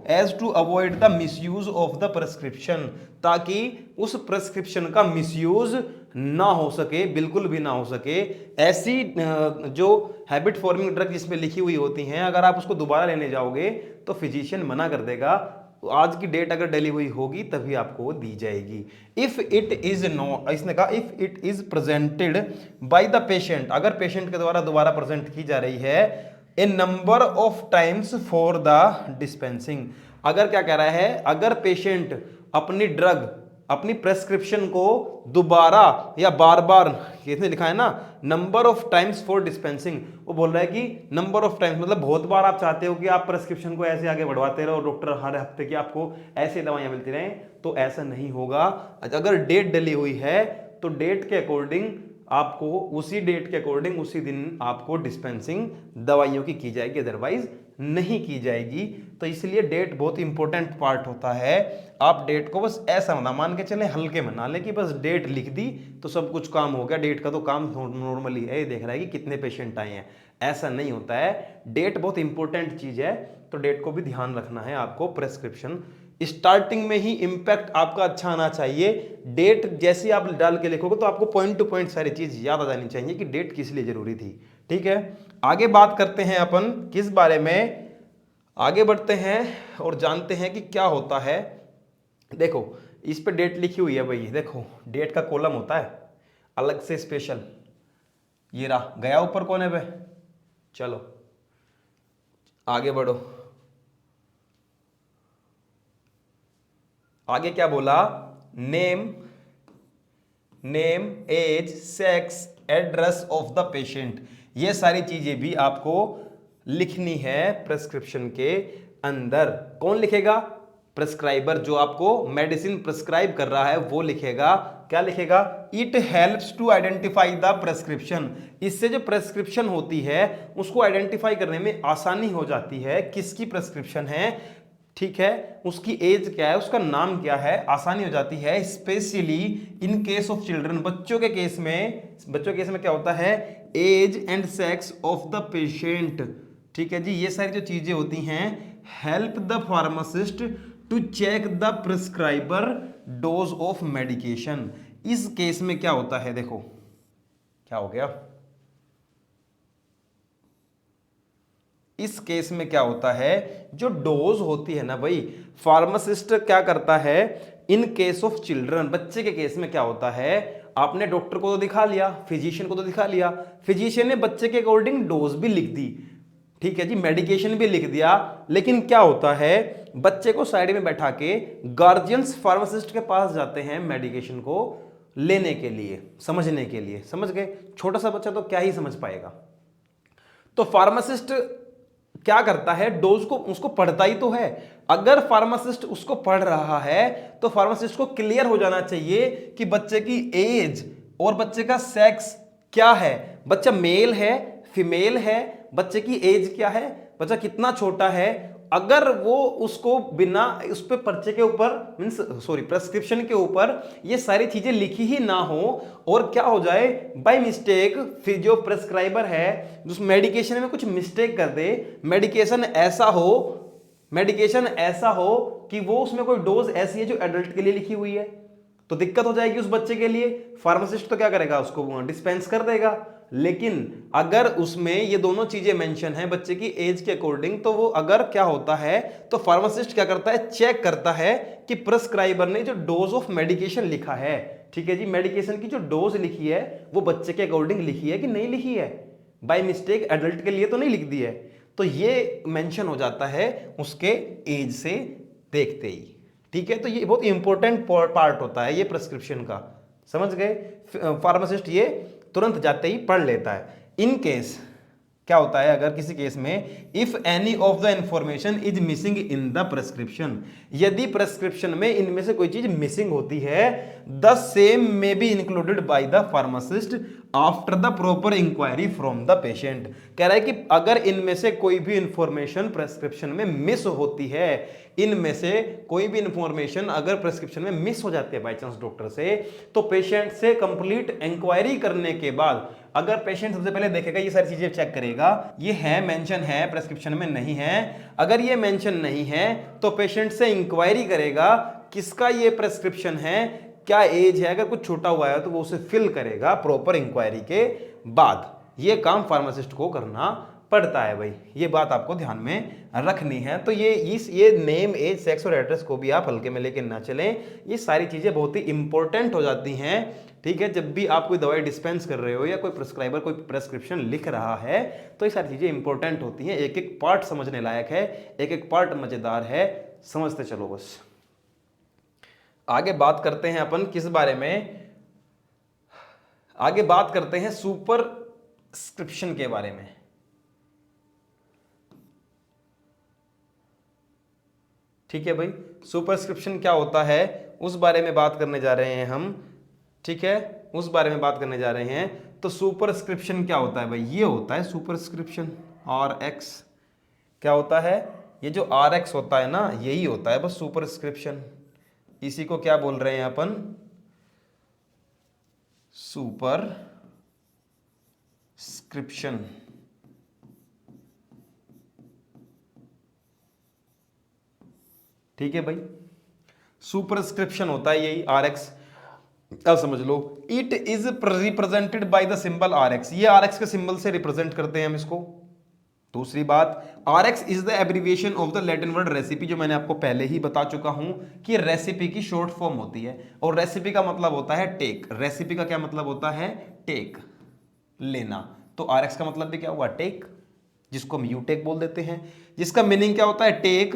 as to avoid the misuse of the prescription, ताकि उस प्रेस्क्रिप्शन का मिसयूज ना हो सके, बिल्कुल भी ना हो सके। ऐसी जो हैबिट फॉर्मिंग ड्रग जिसमें लिखी हुई होती हैं, अगर आप उसको दोबारा लेने जाओगे तो फिजिशियन मना कर देगा, आज की डेट अगर डली हुई होगी तभी आपको दी जाएगी। इफ इट इज नो, इसने कहा if it is presented by the patient, अगर पेशेंट के द्वारा दोबारा प्रेजेंट की जा रही है, a number of times for the dispensing, अगर क्या कह रहा है, अगर पेशेंट अपनी ड्रग, अपनी प्रेस्क्रिप्शन को दोबारा या बार बार, इसने लिखा है ना number of times for dispensing, वो बोल रहा है कि नंबर ऑफ टाइम्स मतलब बहुत बार आप चाहते हो कि आप प्रेस्क्रिप्शन को ऐसे आगे बढ़वाते रहो, डॉक्टर हर हफ्ते की आपको ऐसे दवाइयां मिलती रहें, तो ऐसा नहीं होगा। अगर डेट डली हुई है तो डेट के अकॉर्डिंग आपको, उसी डेट के अकॉर्डिंग उसी दिन आपको डिस्पेंसिंग दवाइयों की जाएगी, अदरवाइज नहीं की जाएगी। तो इसलिए डेट बहुत इंपॉर्टेंट पार्ट होता है। आप डेट को बस ऐसा ना मान के चलें, हल्के में ना लें कि बस डेट लिख दी तो सब कुछ काम हो गया। डेट का तो काम नॉर्मली है, ये देख रहा है कि कितने पेशेंट आए हैं, ऐसा नहीं होता है। डेट बहुत इंपॉर्टेंट चीज है, तो डेट को भी ध्यान रखना है आपको। प्रेस्क्रिप्शन स्टार्टिंग में ही इंपैक्ट आपका अच्छा आना चाहिए। डेट जैसी आप डाल के लिखोगे तो आपको पॉइंट टू पॉइंट सारी चीज याद आ जानी चाहिए कि डेट किस लिए जरूरी थी, ठीक है। आगे बात करते हैं अपन किस बारे में, आगे बढ़ते हैं और जानते हैं कि क्या होता है। देखो इस पे डेट लिखी हुई है भाई, देखो डेट का कॉलम होता है अलग से स्पेशल, ये रहा गया ऊपर कोने पे। चलो आगे बढ़ो, आगे क्या बोला, name, name, age, sex, address of the patient, ये सारी चीजें भी आपको लिखनी है प्रेस्क्रिप्शन के अंदर। कौन लिखेगा, प्रिस्क्राइबर जो आपको मेडिसिन प्रिस्क्राइब कर रहा है वो लिखेगा, क्या लिखेगा, it helps to identify the prescription. इससे जो प्रेस्क्रिप्शन होती है उसको आइडेंटिफाई करने में आसानी हो जाती है, किसकी प्रेस्क्रिप्शन है, ठीक है, उसकी एज क्या है, उसका नाम क्या है, आसानी हो जाती है। Specially in case of children, बच्चों के केस में क्या होता है, age and sex of the patient, ठीक है जी, ये सारी जो चीजें होती हैं, help the pharmacist to check the prescriber dose of medication. इस केस में क्या होता है, देखो क्या हो गया, इस केस में क्या होता है, जो डोज होती है ना भाई, फार्मासिस्ट क्या करता है, इन केस ऑफ चिल्ड्रन, बच्चे के केस में क्या होता है, आपने डॉक्टर को तो दिखा लिया, फिजिशियन को तो दिखा लिया, फिजिशियन ने बच्चे के अकॉर्डिंग डोज भी लिख दी, ठीक है जी, मेडिकेशन भी लिख दिया, लेकिन क्या होता है, बच्चे को साइड में बैठा के गार्जियंस फार्मासिस्ट के पास जाते हैं मेडिकेशन को लेने के लिए, समझने के लिए, समझ गए, छोटा सा बच्चा तो क्या ही समझ पाएगा। तो फार्मासिस्ट क्या करता है, डोज को उसको पढ़ता ही तो है, अगर फार्मासिस्ट उसको पढ़ रहा है तो फार्मासिस्ट को क्लियर हो जाना चाहिए कि बच्चे की एज और बच्चे का सेक्स क्या है, बच्चा मेल है फीमेल है, बच्चे की एज क्या है, बच्चा कितना छोटा है। अगर वो उसको बिना उस पे पर्चे के ऊपर मींस सॉरी प्रेस्क्रिप्शन के ऊपर ये सारी चीजें लिखी ही ना हो और क्या हो जाए बाय मिस्टेक, फिर जो प्रेस्क्राइबर है उस मेडिकेशन में कुछ मिस्टेक कर दे, मेडिकेशन ऐसा हो कि वो उसमें कोई डोज ऐसी है जो एडल्ट के लिए लिखी हुई है, तो दिक्कत हो जाएगी उस बच्चे के लिए। फार्मासिस्ट तो क्या करेगा, उसको डिस्पेंस कर देगा। लेकिन अगर उसमें ये दोनों चीजें मेंशन है बच्चे की एज के अकॉर्डिंग, तो वो अगर क्या होता है, तो फार्मासिस्ट क्या करता है, चेक करता है कि प्रिस्क्राइबर ने जो डोज ऑफ मेडिकेशन लिखा है, ठीक है जी, मेडिकेशन की जो डोज लिखी है वो बच्चे के अकॉर्डिंग लिखी है कि नहीं लिखी है, बाय मिस्टेक एडल्ट के लिए तो नहीं लिख दी है। तो ये मेंशन हो जाता है उसके एज से देखते ही, ठीक है। तो ये बहुत इंपॉर्टेंट पार्ट होता है ये प्रिस्क्रिप्शन का, समझ गए। फार्मासिस्ट ये तुरंत जाते ही पढ़ लेता है। इन केस क्या होता है, अगर किसी केस में if any of the information is missing in the prescription, यदि प्रेस्क्रिप्शन में इनमें से कोई चीज मिसिंग होती है, the same may be included by the pharmacist after the proper inquiry from the patient. कह रहा है कि अगर इनमें से कोई भी इंफॉर्मेशन प्रेस्क्रिप्शन में मिस होती है, इनमें से कोई भी इंफॉर्मेशन अगर प्रेस्क्रिप्शन में मिस हो जाती है बाय चांस डॉक्टर से, तो पेशेंट से कंप्लीट इंक्वायरी करने के बाद, अगर पेशेंट सबसे पहले देखेगा, ये सारी चीजें चेक करेगा, ये है मेंशन है प्रेस्क्रिप्शन में नहीं है, अगर ये मेंशन नहीं है तो पेशेंट से इंक्वायरी करेगा किसका ये प्रेस्क्रिप्शन है, क्या एज है, अगर कुछ छोटा हुआ है तो वो उसे फिल करेगा प्रॉपर इंक्वायरी के बाद। ये काम फार्मासिस्ट को करना पड़ता है भाई, ये बात आपको ध्यान में रखनी है। तो ये नेम एज सेक्स और एड्रेस को भी आप हल्के में लेके ना चलें, ये सारी चीजें बहुत ही इंपॉर्टेंट हो जाती हैं, ठीक है। जब भी आप कोई दवाई डिस्पेंस कर रहे हो या कोई प्रिस्क्राइबर कोई प्रेस्क्रिप्शन लिख रहा है, तो ये सारी चीजें इंपॉर्टेंट होती हैं, एक एक पार्ट समझने लायक है, एक एक पार्ट मजेदार है, समझते चलो बस। आगे बात करते हैं अपन किस बारे में, आगे बात करते हैं सुपरस्क्रिप्शन के बारे में। ठीक है भाई, सुपरस्क्रिप्शन क्या होता है उस बारे में बात करने जा रहे हैं हम, ठीक है, उस बारे में बात करने जा रहे हैं। तो सुपरस्क्रिप्शन क्या होता है भाई, ये होता है सुपरस्क्रिप्शन RX। क्या होता है, ये जो RX होता है ना, यही होता है बस सुपरस्क्रिप्शन। इसी को क्या बोल रहे हैं अपन, सुपरस्क्रिप्शन। ठीक है भाई, सुपरस्क्रिप्शन होता है यही RX। अब समझ लो, it is represented by the symbol RX, ये RX के सिंबल से रिप्रेजेंट करते हैं हम इसको। दूसरी बात, RX is the abbreviation of the Latin word recipe, जो मैंने आपको पहले ही बता चुका हूं कि रेसिपी की शॉर्ट फॉर्म होती है, और रेसिपी का मतलब होता है टेक। रेसिपी का क्या मतलब होता है, टेक, लेना। तो RX का मतलब भी क्या हुआ, टेक, जिसको हम यूटेक बोल देते हैं, जिसका मीनिंग क्या होता है, टेक,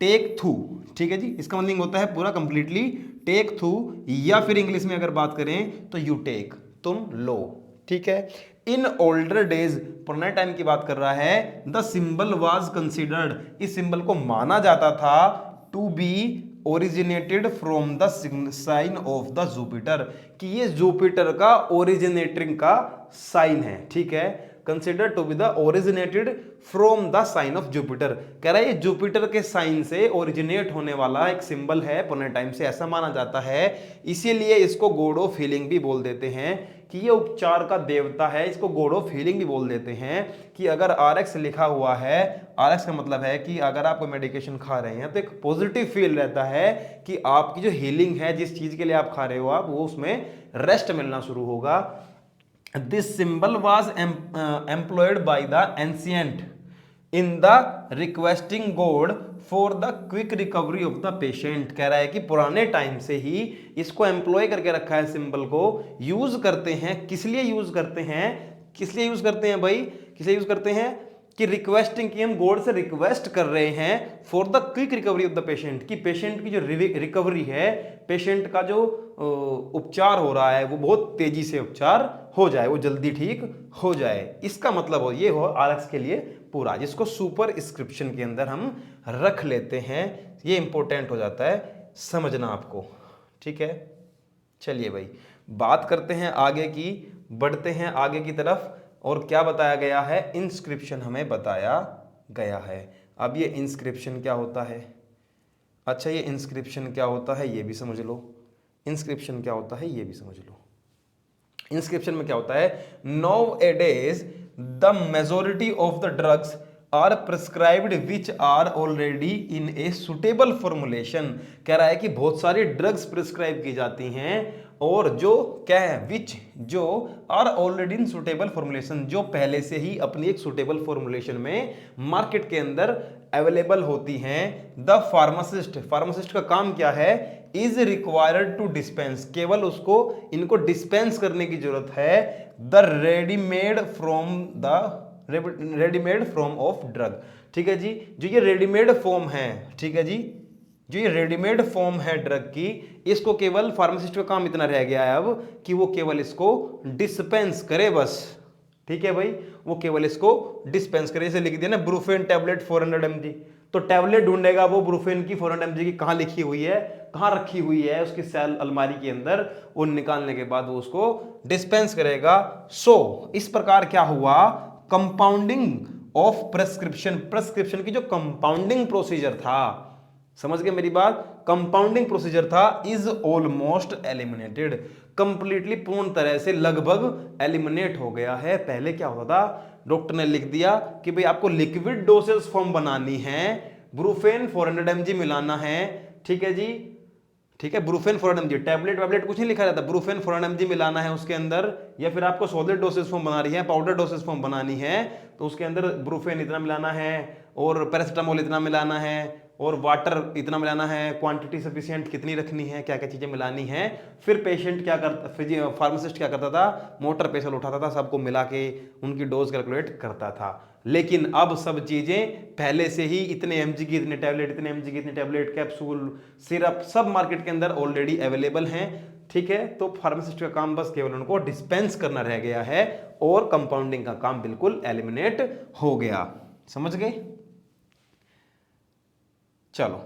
टेक थ्रू। ठीक है जी, इसका मीनिंग होता है पूरा कंप्लीटली टेक थ्रू, या फिर इंग्लिश में अगर बात करें तो यू टेक, तुम लो। ठीक है, इन ओल्डर डेज, पुराने टाइम की बात कर रहा है, द सिंबल वाज कंसिडर्ड, इस सिंबल को माना जाता था to be originated from the sign of the Jupiter, कि ये जुपिटर का ओरिजिनेटिंग का साइन है, ठीक है। Consider to be the originated from the sign of Jupiter, कह रहा है ये जुपिटर के साइन से ओरिजिनेट होने वाला एक सिंबल है पुराने टाइम से, ऐसा माना जाता है। इसीलिए इसको गॉड ऑफ हीलिंग भी बोल देते हैं, कि ये उपचार का देवता है। इसको गॉड ऑफ हीलिंग भी बोल देते हैं, कि अगर RX लिखा हुआ है, RX का मतलब है कि अगर आप कोई मेडिकेशन खा रहे हैं तो एक पॉजिटिव फील रहता है कि आपकी जो हीलिंग है, जिस चीज के लिए आप खा रहे हो आप, वो उसमें रेस्ट मिलना शुरू होगा। This symbol was employed by the ancient in the requesting God for the quick recovery of the patient। कह रहा है कि पुराने टाइम से ही इसको एम्प्लॉय करके रखा है, सिंबल को यूज करते हैं। किस लिए यूज करते हैं, किस लिए यूज करते हैं भाई, किस लिए यूज करते हैं, कि रिक्वेस्टिंग, की हम गॉड से रिक्वेस्ट कर रहे हैं for the quick recovery of the patient, कि पेशेंट की जो रिकवरी है, पेशेंट का जो उपचार हो रहा है वो बहुत तेजी से उपचार हो जाए, वो जल्दी ठीक हो जाए। इसका मतलब हो ये हो RX के लिए पूरा, जिसको सुपर स्क्रिप्शन के अंदर हम रख लेते हैं। ये इंपॉर्टेंट हो जाता है समझना आपको, ठीक है। चलिए भाई बात करते हैं आगे की, बढ़ते हैं आगे की तरफ। और क्या बताया गया है, इंस्क्रिप्शन हमें बताया गया है। अब ये इंस्क्रिप्शन क्या होता है, अच्छा ये इंस्क्रिप्शन क्या होता है ये भी समझ लो, इंस्क्रिप्शन क्या होता है ये भी समझ लो। इंस्क्रिप्शन में क्या होता है, nowadays the majority of the drugs are prescribed which are already in a suitable formulation। कह रहा है कि बहुत सारी ड्रग्स प्रिस्क्राइब की जाती हैं, और जो क्या है, विच, जो are already in suitable formulation, जो पहले से ही अपनी एक सुटेबल फॉर्मुलेशन में मार्केट के अंदर अवेलेबल होती हैं। द फार्मासिस्ट, फार्मासिस्ट का काम क्या है, इज रिक्वायर्ड टू डिस्पेंस, केवल उसको इनको डिस्पेंस करने की जरूरत है। The readymade from of drug, ठीक है जी, जो ये रेडीमेड फॉर्म है, ठीक है जी, जो ये रेडीमेड फॉर्म है ड्रग की, इसको केवल फार्मासिस्ट का काम इतना रह गया है अब कि वो केवल इसको डिस्पेंस करे बस, ठीक है भाई, वो केवल इसको डिस्पेंस करे। जैसे लिख दिया ना ब्रूफेन टैबलेट 400 mg, तो टैबलेट ढूंढेगा वो ब्रूफेन की 400 mg की कहाँ लिखी हुई है, कहाँ रखी हुई है उसकी सेल अलमारी के अंदर, वो निकालने के बाद वो उसको डिस्पेंस करेगा। सो इस प्रकार क्या हुआ, कंपाउंडिंग ऑफ प्रेस्क्रिप्शन, प्रेस्क्रिप्शन की जो कंपाउंडिंग प्रोसीजर था, समझ गए मेरी बात, कंपाउंडिंग प्रोसीजर था, इज ऑलमोस्ट एलिमिनेटेड, कंप्लीटली पूर्ण तरह से लगभग एलिमिनेट हो गया है। पहले क्या होता था, डॉक्टर ने लिख दिया कि भाई आपको लिक्विड डोसेज फॉर्म बनानी है, ब्रूफेन 400 mg मिलाना है, ठीक है जी, ठीक है, ब्रूफेन 400 mg, टैबलेट वैबलेट कुछ नहीं लिखा रहता, ब्रूफेन 400 mg मिलाना है उसके अंदर, या फिर आपको सॉलिड डोसेज फॉर्म बना रही है, पाउडर डोसेज फॉर्म बनानी है, तो उसके अंदर ब्रूफेन इतना मिलाना है, और पैरासिटामोल इतना मिलाना है, और वाटर इतना मिलाना है, क्वांटिटी सफिशिएंट कितनी रखनी है, क्या क्या चीजें मिलानी है। फिर पेशेंट क्या करता, फार्मासिस्ट क्या करता था, मोटर पेशेंट उठाता था, सबको मिला के उनकी डोज कैलकुलेट करता था। लेकिन अब सब चीजें पहले से ही, इतने mg की इतने टैबलेट, इतने mg की इतने टैबलेट, कैप्सूल, सिरप, सब मार्केट के अंदर ऑलरेडी अवेलेबल हैं, ठीक है। तो फार्मासिस्ट का काम बस केवल उनको डिस्पेंस करना रह गया है, और कंपाउंडिंग का काम बिल्कुल एलिमिनेट हो गया, समझ गए। चलो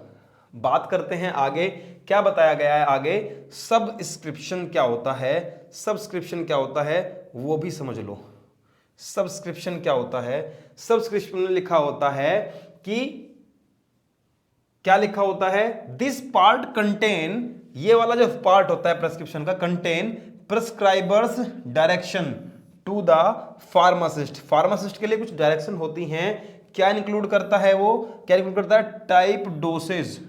बात करते हैं आगे, क्या बताया गया है आगे, सबस्क्रिप्शन क्या होता है, सबस्क्रिप्शन क्या होता है वो भी समझ लो। सबस्क्रिप्शन क्या होता है, सबस्क्रिप्शन में लिखा होता है कि, क्या लिखा होता है, दिस पार्ट कंटेन, ये वाला जो पार्ट होता है प्रेस्क्रिप्शन का, contain prescriber's direction to the pharmacist, pharmacist के लिए कुछ डायरेक्शन होती हैं। क्या इंक्लूड करता है वो, क्या इंक्लूड करता है, टाइप डोसेज,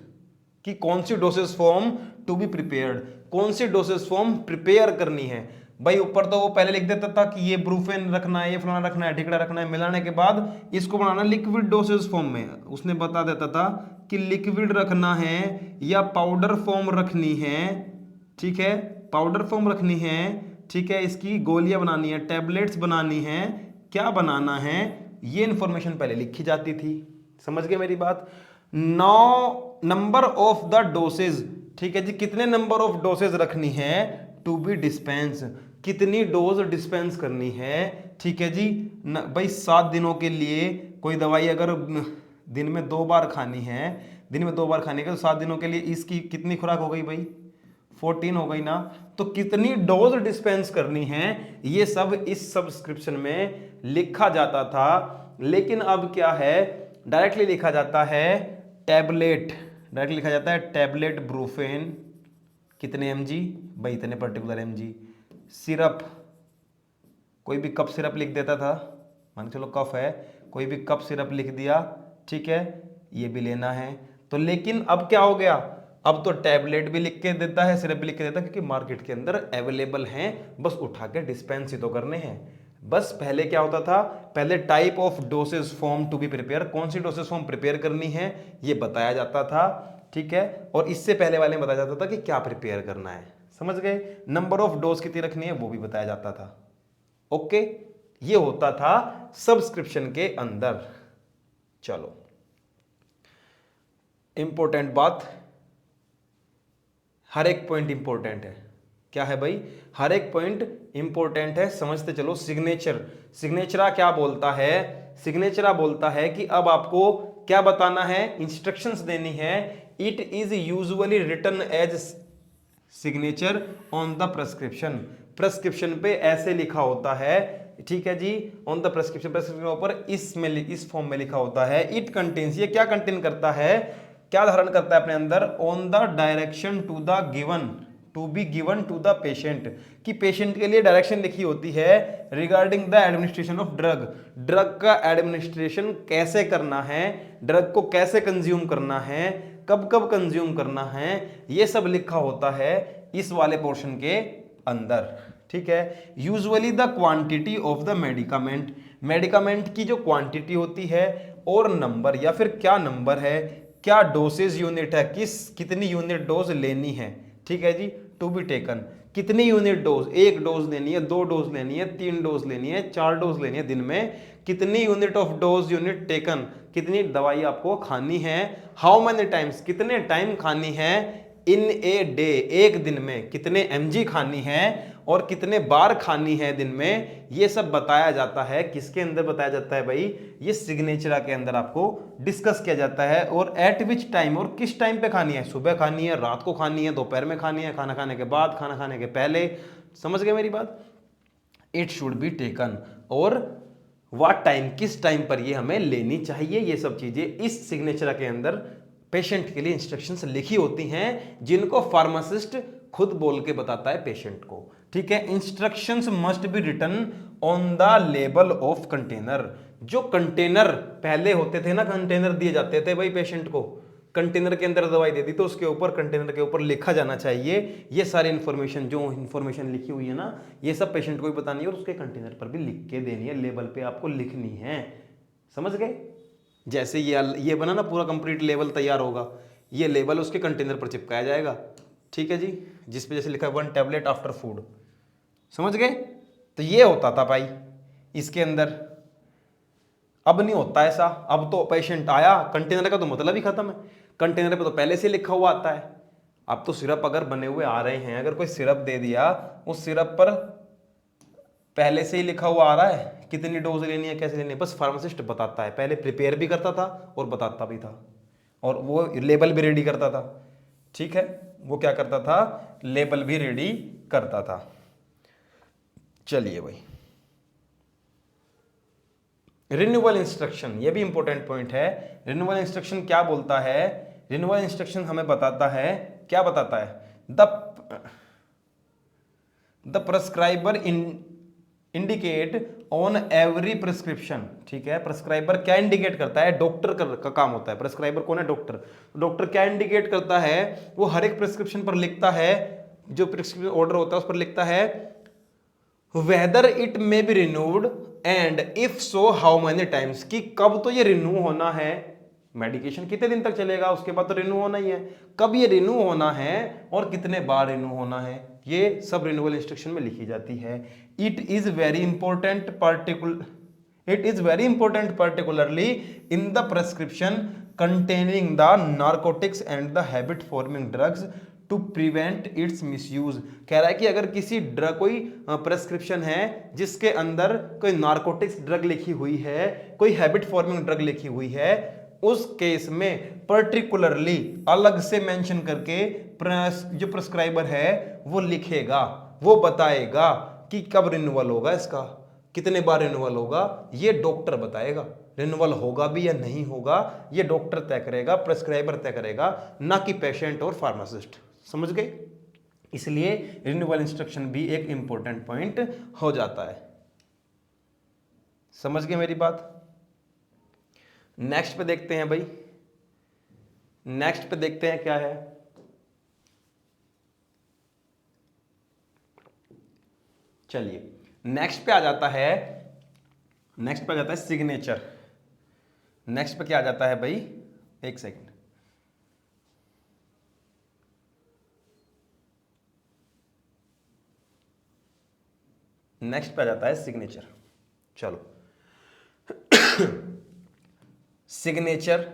कि कौन सी dosage form to be prepared, कौन सी डोसेज फॉर्म प्रिपेयर करनी है। भाई ऊपर तो वो पहले लिख देता था कि ये ब्रूफेन रखना है, ये फलाना रखना है, ठिकड़ा रखना है, मिलाने के बाद इसको बनाना लिक्विड डोसेज फॉर्म में, उसने बता देता था कि लिक्विड रखना है या पाउडर फॉर्म रखनी है, ठीक है, पाउडर फॉर्म रखनी है, ठीक है, इसकी गोलियां बनानी है, टैबलेट्स बनानी है, क्या बनाना है, ये इंफॉर्मेशन पहले लिखी जाती थी, समझ गए मेरी बात। नंबर ऑफ द डोसेज, ठीक है जी, कितने नंबर ऑफ डोसेज रखनी है, टू बी डिस्पेंस, कितनी डोज डिस्पेंस करनी है, ठीक है जी, भाई 7 दिनों के लिए कोई दवाई अगर दिन में 2 बार खानी है, दिन में 2 बार खाने का, तो 7 दिनों के लिए इसकी कितनी खुराक हो गई भाई? 14 हो गई ना। तो कितनी डोज डिस्पेंस करनी है ये सब इस सब्सक्रिप्शन में लिखा जाता था। लेकिन अब क्या है, डायरेक्टली लिखा जाता है टैबलेट, डायरेक्टली लिखा जाता है टैबलेट ब्रूफेन कितने mg भाई, इतने पर्टिकुलर mg। सिरप, कोई भी कप सिरप लिख देता था, मान चलो कफ है, कोई भी कप सिरप लिख दिया, ठीक है, ये भी लेना है। तो लेकिन अब क्या हो गया, अब तो टैबलेट भी लिख के देता है, सिरप भी लिख के देता है, क्योंकि मार्केट के अंदर अवेलेबल हैं, बस उठा के डिस्पेंस ही तो करने हैं। बस पहले क्या होता था, पहले type of dosage form to be prepare, कौन सी डोसेज फॉर्म प्रिपेयर करनी है ये बताया जाता था, ठीक है। और इससे पहले वाले में बताया जाता था कि क्या प्रिपेयर करना है, समझ गए। नंबर ऑफ डोज कितनी रखनी है वो भी बताया जाता था। ओके, ये होता था सब्सक्रिप्शन के अंदर। चलो इंपॉर्टेंट बात, हर एक पॉइंट इंपॉर्टेंट है। क्या है भाई? हर एक पॉइंट इंपॉर्टेंट है, समझते चलो। सिग्नेचर, सिग्नेचरा क्या बोलता है? सिग्नेचरा बोलता है कि अब आपको क्या बताना है, इंस्ट्रक्शंस देनी है। It is usually written as signature on the prescription, prescription पे ऐसे लिखा होता है, ठीक है जी, ऑन द प्रेस्क्रिप्शन, प्रेस्क्रिप्शन के ऊपर इसमें इस फॉर्म में लिखा होता है। इट कंटेन्स, ये क्या कंटेन करता है, क्या धारण करता है अपने अंदर, on the direction to the given, to be given to the patient, कि पेशेंट के लिए डायरेक्शन लिखी होती है regarding the administration of drug, drug का एडमिनिस्ट्रेशन कैसे करना है, ड्रग को कैसे कंज्यूम करना है, कब कब कंज्यूम करना है, ये सब लिखा होता है इस वाले पोर्शन के अंदर, ठीक है। Usually the quantity of the medicament, medicament की जो क्वांटिटी होती है और नंबर, या फिर क्या नंबर है, क्या डोसेज यूनिट है, कितनी यूनिट डोज लेनी है, ठीक है जी, टू बी टेकन, कितनी यूनिट डोज, 1 डोज लेनी है, 2 डोज लेनी है, 3 डोज लेनी है, 4 डोज लेनी है दिन में, कितनी unit of dose unit taken, कितनी दवाई आपको खानी है, हाउ मेनी टाइम्स, कितने टाइम खानी है, इन ए डे, एक दिन में कितने mg खानी है और कितने बार खानी है दिन में, ये सब बताया जाता है। किसके अंदर बताया जाता है भाई? ये सिग्नेचरा के अंदर आपको डिस्कस किया जाता है। और एट विच टाइम, और किस टाइम पे खानी है, सुबह खानी है, रात को खानी है, दोपहर में खानी है, खाना खाने के बाद, खाना खाने के पहले, समझ गए मेरी बात। इट शुड बी टेकन, और व्हाट टाइम, किस टाइम पर ये हमें लेनी चाहिए, ये सब चीजें इस सिग्नेचरा के अंदर पेशेंट के लिए इंस्ट्रक्शंस लिखी होती हैं, जिनको फार्मासिस्ट खुद बोल के बताता है पेशेंट को, ठीक है। Instructions must be written on the label of container, जो कंटेनर पहले होते थे ना, कंटेनर दिए जाते थे भाई पेशेंट को, कंटेनर के अंदर दवाई दे दी तो उसके ऊपर, कंटेनर के ऊपर लिखा जाना चाहिए ये सारी इन्फॉर्मेशन, जो इन्फॉर्मेशन लिखी हुई है ना, ये सब पेशेंट को भी बतानी है और उसके कंटेनर पर भी लिख के देनी है, लेबल पे आपको लिखनी है, समझ गए। जैसे ये बना ना, पूरा कंप्लीट लेबल तैयार होगा, ये लेबल उसके कंटेनर पर चिपकाया जाएगा, ठीक है जी, जिस पे जैसे लिखा है 1 टैबलेट आफ्टर फूड, समझ गए। तो ये होता था भाई इसके अंदर। अब नहीं होता ऐसा, अब तो पेशेंट आया, कंटेनर का तो मतलब ही खत्म है, कंटेनर पे तो पहले से लिखा हुआ आता है। अब तो सिरप अगर बने हुए आ रहे हैं, अगर कोई सिरप दे दिया, उस सिरप पर पहले से ही लिखा हुआ आ रहा है कितनी डोज लेनी है, कैसे लेनी है, बस फार्मासिस्ट बताता है, पहले प्रिपेयर भी करता था और बताता भी था, और वो लेबल भी रेडी करता था, ठीक है, वो क्या करता था, लेबल भी रेडी करता था। चलिए भाई, रिन्यूअल इंस्ट्रक्शन, ये भी इंपॉर्टेंट पॉइंट है। रिन्यूअल इंस्ट्रक्शन क्या बोलता है? रिन्यूअल इंस्ट्रक्शन हमें बताता है, क्या बताता है, the prescriber indicate on every prescription, ठीक है। प्रेस्क्राइबर क्या इंडिकेट करता है? डॉक्टर का काम होता है, प्रेस्क्राइबर कौन है? डॉक्टर। डॉक्टर क्या इंडिकेट करता है? वो हर एक प्रिस्क्रिप्शन पर लिखता है, जो प्रिस्क्रिप्शन ऑर्डर होता है उस पर लिखता है whether it may be renewed and if so how many times, कि कब तो ये रिन्यू होना है, मेडिकेशन कितने दिन तक चलेगा, उसके बाद तो रिन्यू होना ही है, कब ये रिन्यू होना है और कितने बार रिन्यू होना है, ये सब रिन्यूअल इंस्ट्रक्शन में लिखी जाती है। It is very important particularly in the prescription containing the narcotics and the habit forming drugs to prevent its misuse। कह रहा है कि अगर किसी ड्रग, कोई प्रेस्क्रिप्शन है जिसके अंदर कोई नार्कोटिक्स ड्रग लिखी हुई है, कोई हैबिट फॉर्मिंग ड्रग लिखी हुई है, उस केस में पर्टिकुलरली अलग से मेंशन करके जो प्रिस्क्राइबर है वो लिखेगा, वो बताएगा कि कब रिन्यूअल होगा, इसका कितने बार रिन्यूअल होगा, ये डॉक्टर बताएगा। रिन्यूअल होगा भी या नहीं होगा ये डॉक्टर तय करेगा, प्रिस्क्राइबर तय करेगा, ना कि पेशेंट और फार्मासिस्ट। समझ गए? इसलिए रिन्यूअल इंस्ट्रक्शन भी एक इंपॉर्टेंट पॉइंट हो जाता है। समझ गए मेरी बात? नेक्स्ट पे देखते हैं भाई, नेक्स्ट पे देखते हैं क्या है। चलिए नेक्स्ट पे आ जाता है, नेक्स्ट पे आ जाता है सिग्नेचर। नेक्स्ट पे क्या आ जाता है भाई, एक सेकंड, नेक्स्ट पे आ जाता है सिग्नेचर। चलो signature,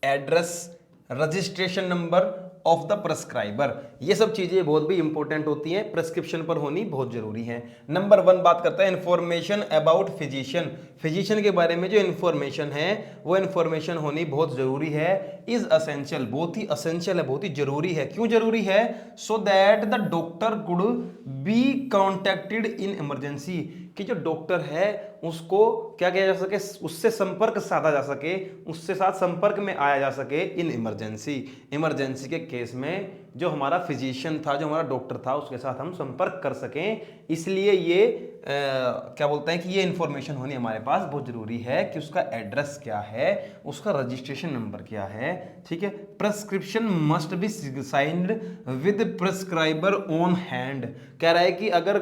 address, registration number of the prescriber, ये सब चीजें बहुत भी इंपॉर्टेंट होती हैं, प्रिस्क्रिप्शन पर होनी बहुत जरूरी है। नंबर 1 बात करता है इंफॉर्मेशन अबाउट फिजिशियन। फिजिशियन के बारे में जो इंफॉर्मेशन है वो इंफॉर्मेशन होनी बहुत जरूरी है। इज असेंशियल, बहुत ही असेंशियल है, बहुत ही जरूरी है। क्यों जरूरी है? So that the doctor could be contacted in emergency, कि जो डॉक्टर है उसको क्या किया जा सके, उससे संपर्क साधा जा सके, उससे साथ संपर्क में आया जा सके इन इमरजेंसी। इमरजेंसी के केस में जो हमारा फिजिशियन था, जो हमारा डॉक्टर था, उसके साथ हम संपर्क कर सकें। इसलिए ये क्या बोलते हैं कि ये इंफॉर्मेशन होनी हमारे पास बहुत जरूरी है कि उसका एड्रेस क्या है, उसका रजिस्ट्रेशन नंबर क्या है। ठीक है, prescription must be signed with prescriber on hand. कह रहा है कि अगर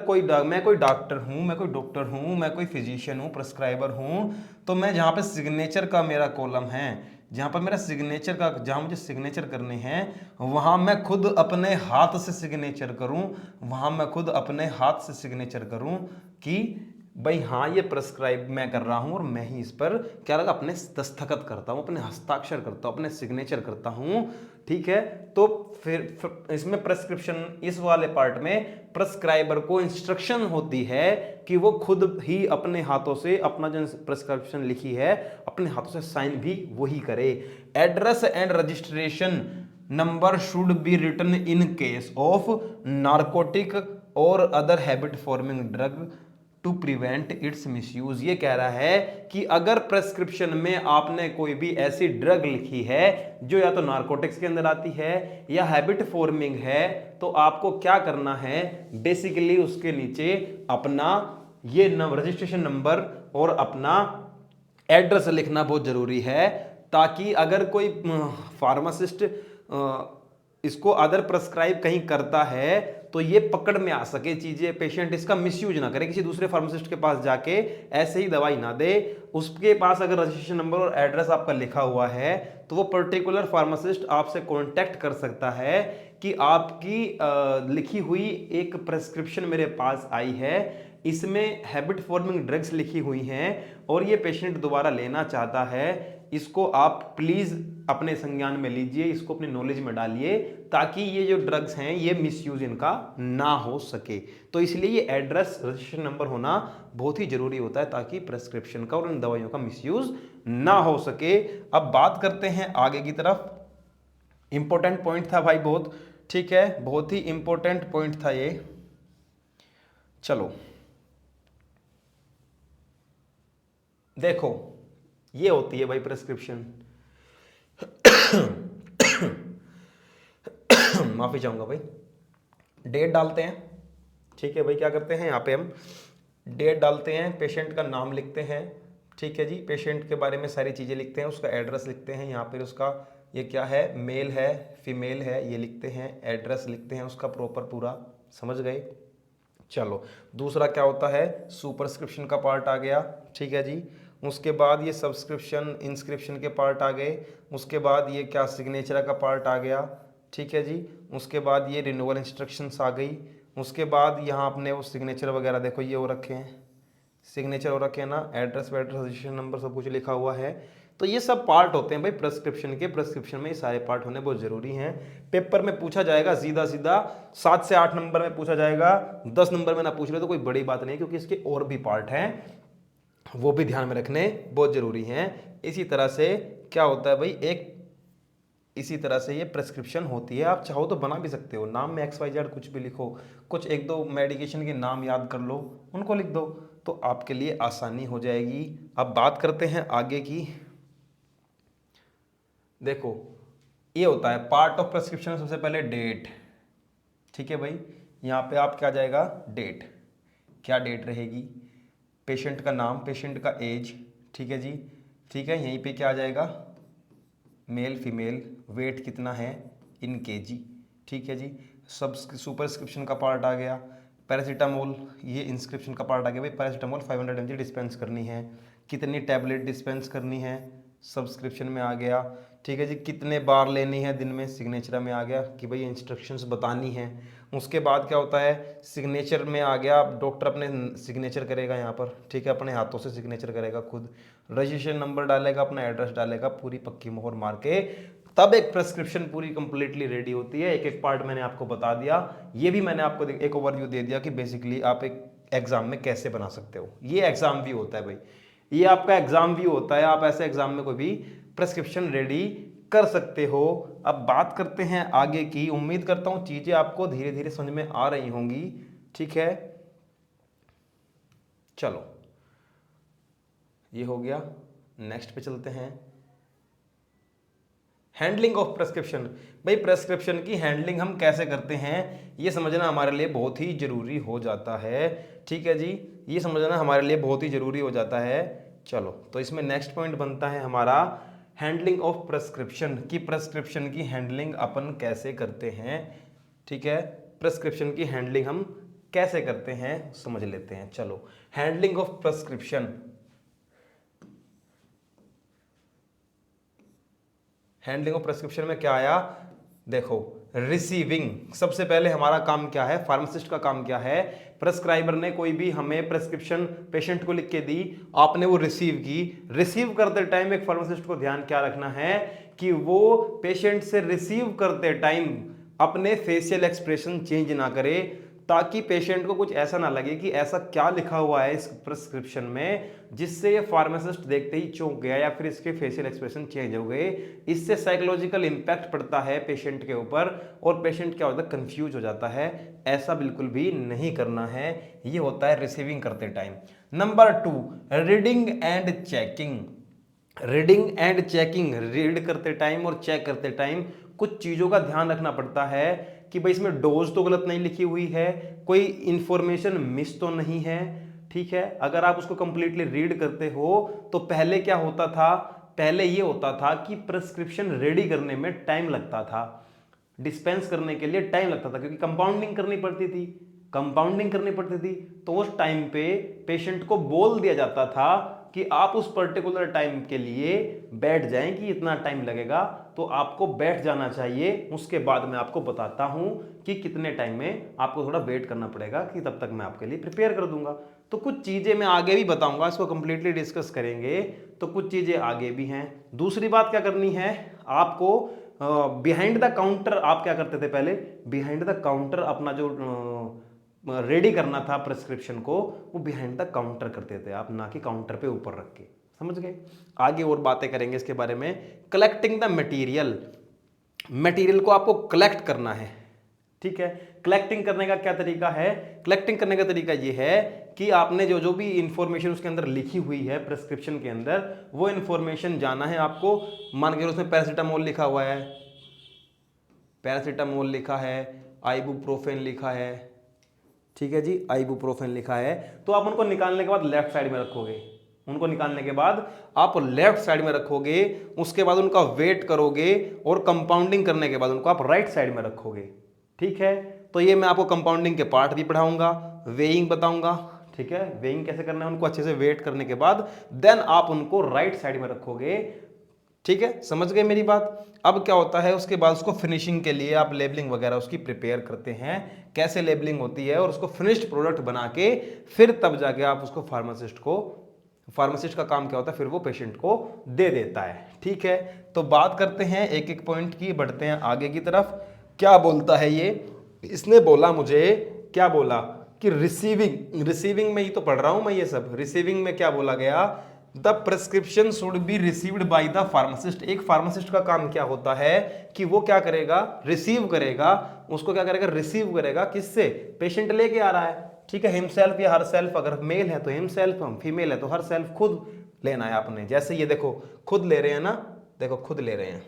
मैं कोई डॉक्टर हूं, मैं कोई फिजिशियन हूं, प्रिस्क्राइबर हूं, तो मैं जहां पे सिग्नेचर का मेरा कॉलम है, जहां पर मेरा सिग्नेचर का, जहां मुझे सिग्नेचर करने हैं, वहां मैं खुद अपने हाथ से सिग्नेचर करूं, वहां मैं खुद अपने हाथ से सिग्नेचर करूं कि भाई हाँ ये प्रिस्क्राइब मैं कर रहा हूं और मैं ही इस पर क्या लगा अपने दस्तखत करता हूं, अपने हस्ताक्षर करता हूं, अपने सिग्नेचर करता हूं। ठीक है, तो फिर इसमें प्रिस्क्रिप्शन, इस वाले पार्ट में प्रिस्क्राइबर को इंस्ट्रक्शन होती है कि वो खुद ही अपने हाथों से अपना जो प्रिस्क्रिप्शन लिखी है अपने हाथों से साइन भी वही करे। Address and registration number should be written in case of narcotic और other habit forming drug to prevent its misuse. ये कह रहा है कि अगर प्रेस्क्रिप्शन में आपने कोई भी ऐसी ड्रग लिखी है जो या तो नार्कोटिक्स के अंदर आती है या हैबिट फॉर्मिंग है, तो आपको क्या करना है, बेसिकली उसके नीचे अपना ये रजिस्ट्रेशन नंबर और अपना एड्रेस लिखना बहुत जरूरी है, ताकि अगर कोई फार्मासिस्ट इसको अदर प्रेस्क्राइब कहीं करता है तो ये पकड़ में आ सके चीजें, पेशेंट इसका मिसयूज ना करे, किसी दूसरे फार्मासिस्ट के पास जाके ऐसे ही दवाई ना दे। उसके पास अगर रजिस्ट्रेशन नंबर और एड्रेस आपका लिखा हुआ है तो वो पर्टिकुलर फार्मासिस्ट आपसे कांटेक्ट कर सकता है कि आपकी लिखी हुई एक प्रेस्क्रिप्शन मेरे पास आई है, इसमें हैबिट फॉर्मिंग ड्रग्स लिखी हुई हैं और ये पेशेंट दोबारा लेना चाहता है, इसको आप प्लीज अपने संज्ञान में लीजिए, इसको अपनी नॉलेज में डालिए, ताकि ये जो ड्रग्स हैं ये मिसयूज इनका ना हो सके। तो इसलिए ये एड्रेस रजिस्ट्रेशन नंबर होना बहुत ही जरूरी होता है, ताकि प्रेस्क्रिप्शन का और इन दवाइयों का मिसयूज ना हो सके। अब बात करते हैं आगे की तरफ। इंपॉर्टेंट पॉइंट था भाई बहुत, ठीक है, बहुत ही इंपॉर्टेंट पॉइंट था ये। चलो देखो, ये होती है भाई प्रेस्क्रिप्शन। माफी चाहूंगा भाई, डेट डालते हैं। ठीक है भाई, क्या करते हैं यहाँ पे हम डेट डालते हैं, पेशेंट का नाम लिखते हैं, ठीक है जी, पेशेंट के बारे में सारी चीज़ें लिखते हैं, उसका एड्रेस लिखते हैं, यहाँ पर उसका ये क्या है, मेल है फीमेल है ये लिखते हैं, एड्रेस लिखते हैं उसका प्रॉपर पूरा, समझ गए। चलो दूसरा क्या होता है, सुपरस्क्रिप्शन का पार्ट आ गया, ठीक है जी। उसके बाद ये सब्सक्रिप्शन इंस्क्रिप्शन के पार्ट आ गए, उसके बाद ये क्या सिग्नेचर का पार्ट आ गया, ठीक है जी। उसके बाद ये रिन्यूअल इंस्ट्रक्शंस आ गई, उसके बाद यहाँ अपने वो सिग्नेचर वगैरह देखो ये हो रखे हैं, सिग्नेचर हो रखे हैं ना, एड्रेस रजिस्ट्रेशन नंबर सब कुछ लिखा हुआ है। तो ये सब पार्ट होते हैं भाई प्रेस्क्रिप्शन के। प्रेस्क्रिप्शन में ये सारे पार्ट होने बहुत जरूरी हैं। पेपर में पूछा जाएगा सीधा सीधा 7 से 8 नंबर में पूछा जाएगा, 10 नंबर में ना पूछ ले तो कोई बड़ी बात नहीं, क्योंकि इसके और भी पार्ट हैं, वो भी ध्यान में रखने बहुत जरूरी हैं। इसी तरह से क्या होता है भाई, एक इसी तरह से ये प्रेस्क्रिप्शन होती है। आप चाहो तो बना भी सकते हो, नाम में XYZ कुछ भी लिखो, कुछ एक दो मेडिकेशन के नाम याद कर लो, उनको लिख दो, तो आपके लिए आसानी हो जाएगी। अब बात करते हैं आगे की। देखो ये होता है पार्ट ऑफ प्रेस्क्रिप्शन, सबसे पहले डेट। ठीक है भाई, यहाँ पे आप क्या जाएगा, डेट, क्या डेट रहेगी, पेशेंट का नाम, पेशेंट का एज, ठीक है जी, ठीक है, यहीं पे क्या आ जाएगा, मेल फीमेल, वेट कितना है इन केजी, ठीक है जी। सब सुपरस्क्रिप्शन का पार्ट आ गया, पैरासीटामोल, ये इंस्क्रिप्शन का पार्ट आ गया भाई, पैरासीटामोल 500 mg डिस्पेंस करनी है, कितनी टैबलेट डिस्पेंस करनी है, सब्सक्रिप्शन में आ गया, ठीक है जी, कितने बार लेनी है दिन में, सिग्नेचर में आ गया कि भाई इंस्ट्रक्शंस बतानी है। उसके बाद क्या होता है, सिग्नेचर में आ गया, डॉक्टर अपने सिग्नेचर करेगा यहाँ पर, ठीक है, अपने हाथों से सिग्नेचर करेगा खुद, रजिस्ट्रेशन नंबर डालेगा, अपना एड्रेस डालेगा, पूरी पक्की मोहर मार के तब एक प्रेस्क्रिप्शन पूरी कंप्लीटली रेडी होती है। एक एक पार्ट मैंने आपको बता दिया, ये भी मैंने आपको एक ओवरव्यू दे दिया कि बेसिकली आप एक एग्जाम में कैसे बना सकते हो। ये एग्जाम व्यू होता है भाई, ये आपका एग्जाम व्यू होता है, आप ऐसे एग्जाम में कोई भी प्रेस्क्रिप्शन रेडी कर सकते हो। अब बात करते हैं आगे की। उम्मीद करता हूं चीजें आपको धीरे धीरे समझ में आ रही होंगी, ठीक है। चलो ये हो गया, नेक्स्ट पे चलते हैं। Handling of prescription. भाई प्रेस्क्रिप्शन की हैंडलिंग हम कैसे करते हैं ये समझना हमारे लिए बहुत ही जरूरी हो जाता है, ठीक है जी, ये समझना हमारे लिए बहुत ही जरूरी हो जाता है। चलो तो इसमें नेक्स्ट पॉइंट बनता है हमारा हैंडलिंग ऑफ प्रेस्क्रिप्शन, की प्रेस्क्रिप्शन की हैंडलिंग अपन कैसे करते हैं, ठीक है, प्रेस्क्रिप्शन की हैंडलिंग हम कैसे करते हैं समझ लेते हैं। चलो handling of prescription, handling of prescription में क्या आया, देखो रिसीविंग, सबसे पहले हमारा काम क्या है, फार्मासिस्ट का काम क्या है, प्रेस्क्राइबर ने कोई भी हमें प्रेस्क्रिप्शन पेशेंट को लिख के दी, आपने वो रिसीव की, रिसीव करते टाइम एक फार्मासिस्ट को ध्यान क्या रखना है कि वो पेशेंट से रिसीव करते टाइम अपने फेशियल एक्सप्रेशन चेंज ना करे, ताकि पेशेंट को कुछ ऐसा ना लगे कि ऐसा क्या लिखा हुआ है इस प्रेस्क्रिप्शन में जिससे ये फार्मासिस्ट देखते ही चौंक गया या फिर इसके फेशियल एक्सप्रेशन चेंज हो गए। इससे साइकोलॉजिकल इंपैक्ट पड़ता है पेशेंट के ऊपर और पेशेंट क्या होता है, कंफ्यूज हो जाता है। ऐसा बिल्कुल भी नहीं करना है, ये होता है रिसीविंग करते time. Number 2, reading and checking. Reading and checking, read करते टाइम और चेक करते टाइम कुछ चीजों का ध्यान रखना पड़ता है कि भाई इसमें डोज तो गलत नहीं लिखी हुई है, कोई इंफॉर्मेशन मिस तो नहीं है, ठीक है। अगर आप उसको कंप्लीटली रीड करते हो तो पहले क्या होता था, पहले ये होता था कि प्रेस्क्रिप्शन रेडी करने में टाइम लगता था, डिस्पेंस करने के लिए टाइम लगता था, क्योंकि कंपाउंडिंग करनी पड़ती थी, कंपाउंडिंग करनी पड़ती थी, तो उस टाइम पे पेशेंट को बोल दिया जाता था कि आप उस पर्टिकुलर टाइम के लिए बैठ जाएं कि इतना टाइम लगेगा, तो आपको बैठ जाना चाहिए। उसके बाद मैं आपको बताता हूं कि कितने टाइम में आपको थोड़ा वेट करना पड़ेगा, कि तब तक मैं आपके लिए प्रिपेयर कर दूंगा। तो कुछ चीजें मैं आगे भी बताऊंगा, इसको कंप्लीटली डिस्कस करेंगे, तो कुछ चीजें आगे भी हैं। दूसरी बात क्या करनी है आपको, बिहाइंड द काउंटर आप क्या करते थे पहले, बिहाइंड द काउंटर अपना जो रेडी करना था प्रेस्क्रिप्शन को, वो बिहाइंड द काउंटर करते थे आप, ना कि काउंटर पे ऊपर रख के, समझ गए। आगे और बातें करेंगे इसके बारे में। कलेक्टिंग द मटेरियल, मटेरियल को आपको कलेक्ट करना है, ठीक है। कलेक्टिंग करने का क्या तरीका है, कलेक्टिंग करने का तरीका ये है कि आपने जो जो भी इंफॉर्मेशन उसके अंदर लिखी हुई है प्रेस्क्रिप्शन के अंदर, वो इंफॉर्मेशन जाना है आपको। मान के उसमें पैरासीटामोल लिखा हुआ है, पैरासीटामोल लिखा है, आइबुप्रोफेन लिखा है, ठीक है जी, आइबुप्रोफेन लिखा है, तो आप उनको निकालने के बाद लेफ्ट साइड में रखोगे, उनको निकालने के बाद आप लेफ्ट साइड में रखोगे, उसके बाद उनका वेट करोगे और कंपाउंडिंग करने के बाद उनको आप राइट साइड में रखोगे, ठीक है। तो ये मैं आपको कंपाउंडिंग के पार्ट भी पढ़ाऊंगा, वेइंग बताऊंगा, ठीक है, वेइंग कैसे करना है, उनको अच्छे से वेट करने के बाद देन आप उनको राइट साइड में रखोगे, ठीक है, समझ गए मेरी बात। अब क्या होता है, उसके बाद उसको फिनिशिंग के लिए आप लेबलिंग वगैरह उसकी प्रिपेयर करते हैं, कैसे लेबलिंग होती है, और उसको फिनिश्ड प्रोडक्ट बना के फिर तब जाके आप उसको फार्मासिस्ट को, फार्मासिस्ट का काम क्या होता है, फिर वो पेशेंट को दे देता है, ठीक है। तो बात करते हैं एक एक पॉइंट की, बढ़ते हैं आगे की तरफ। क्या बोलता है ये, इसने बोला मुझे, क्या बोला कि रिसीविंग, रिसीविंग में ही तो पढ़ रहा हूं मैं ये सब, रिसीविंग में क्या बोला गया the prescription should be received by the pharmacist. एक फार्मासिस्ट का काम क्या होता है कि वो क्या करेगा, रिसीव करेगा, उसको क्या करेगा, रिसीव करेगा, किससे, पेशेंट लेके आ रहा है, ठीक है, हिमसेल्फ या हर सेल्फ, अगर मेल है तो हिमसेल्फ, हम फीमेल है तो हर सेल्फ, खुद लेना है आपने। जैसे ये देखो खुद ले रहे हैं ना, देखो खुद ले रहे हैं,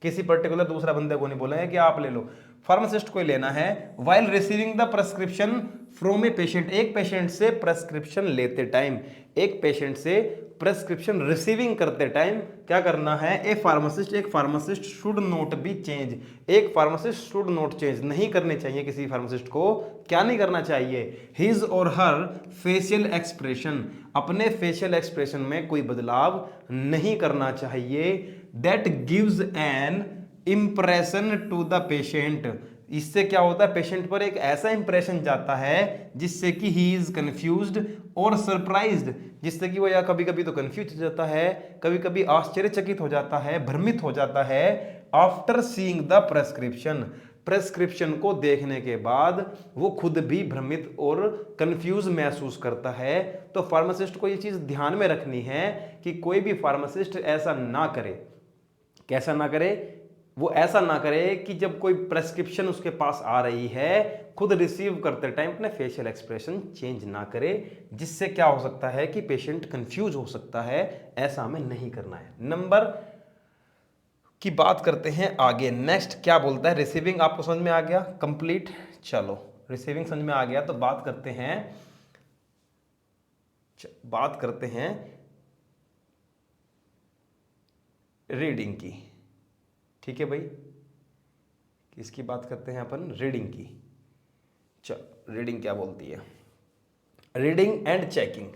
किसी पर्टिकुलर दूसरा बंदे को नहीं बोला है कि आप ले लो, फार्मासिस्ट को लेना है। While receiving the prescription from a patient, एक पेशेंट से प्रेस्क्रिप्शन लेते टाइम, एक पेशेंट से प्रेस्क्रिप्शन रिसीविंग करते टाइम क्या करना है, एक pharmacist should not be change, एक फार्मासिस्ट शुड नॉट चेंज, नहीं करने चाहिए किसी फार्मासिस्ट को, क्या नहीं करना चाहिए, हिज और हर फेशियल एक्सप्रेशन, अपने फेशियल एक्सप्रेशन में कोई बदलाव नहीं करना चाहिए। That gives an impression to the patient, इससे क्या होता है, पेशेंट पर एक ऐसा इंप्रेशन जाता है जिससे कि ही इज कंफ्यूज्ड और सरप्राइज्ड, जिससे कि वो या कभी कभी तो कंफ्यूज हो जाता है, कभी कभी आश्चर्यचकित हो जाता है, भ्रमित हो जाता है। After seeing the prescription, prescription को देखने के बाद वो खुद भी भ्रमित और कंफ्यूज महसूस करता है। तो फार्मासिस्ट को ये चीज ध्यान में रखनी है कि कोई भी फार्मासिस्ट ऐसा ना करे, कैसा ना करे, वो ऐसा ना करे कि जब कोई प्रेस्क्रिप्शन उसके पास आ रही है खुद रिसीव करते टाइम अपने फेशियल एक्सप्रेशन चेंज ना करे, जिससे क्या हो सकता है कि पेशेंट कंफ्यूज हो सकता है, ऐसा हमें नहीं करना है। नंबर की बात करते हैं आगे, नेक्स्ट क्या बोलता है, रिसीविंग आपको समझ में आ गया कंप्लीट, चलो रिसीविंग समझ में आ गया तो बात करते हैं रीडिंग की, ठीक है भाई, किसकी बात करते हैं अपन, रीडिंग की। चल रीडिंग क्या बोलती है, reading and checking,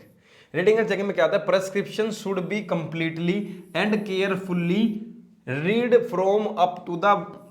reading and checking में क्या होता है, prescription should be completely and carefully read from up to the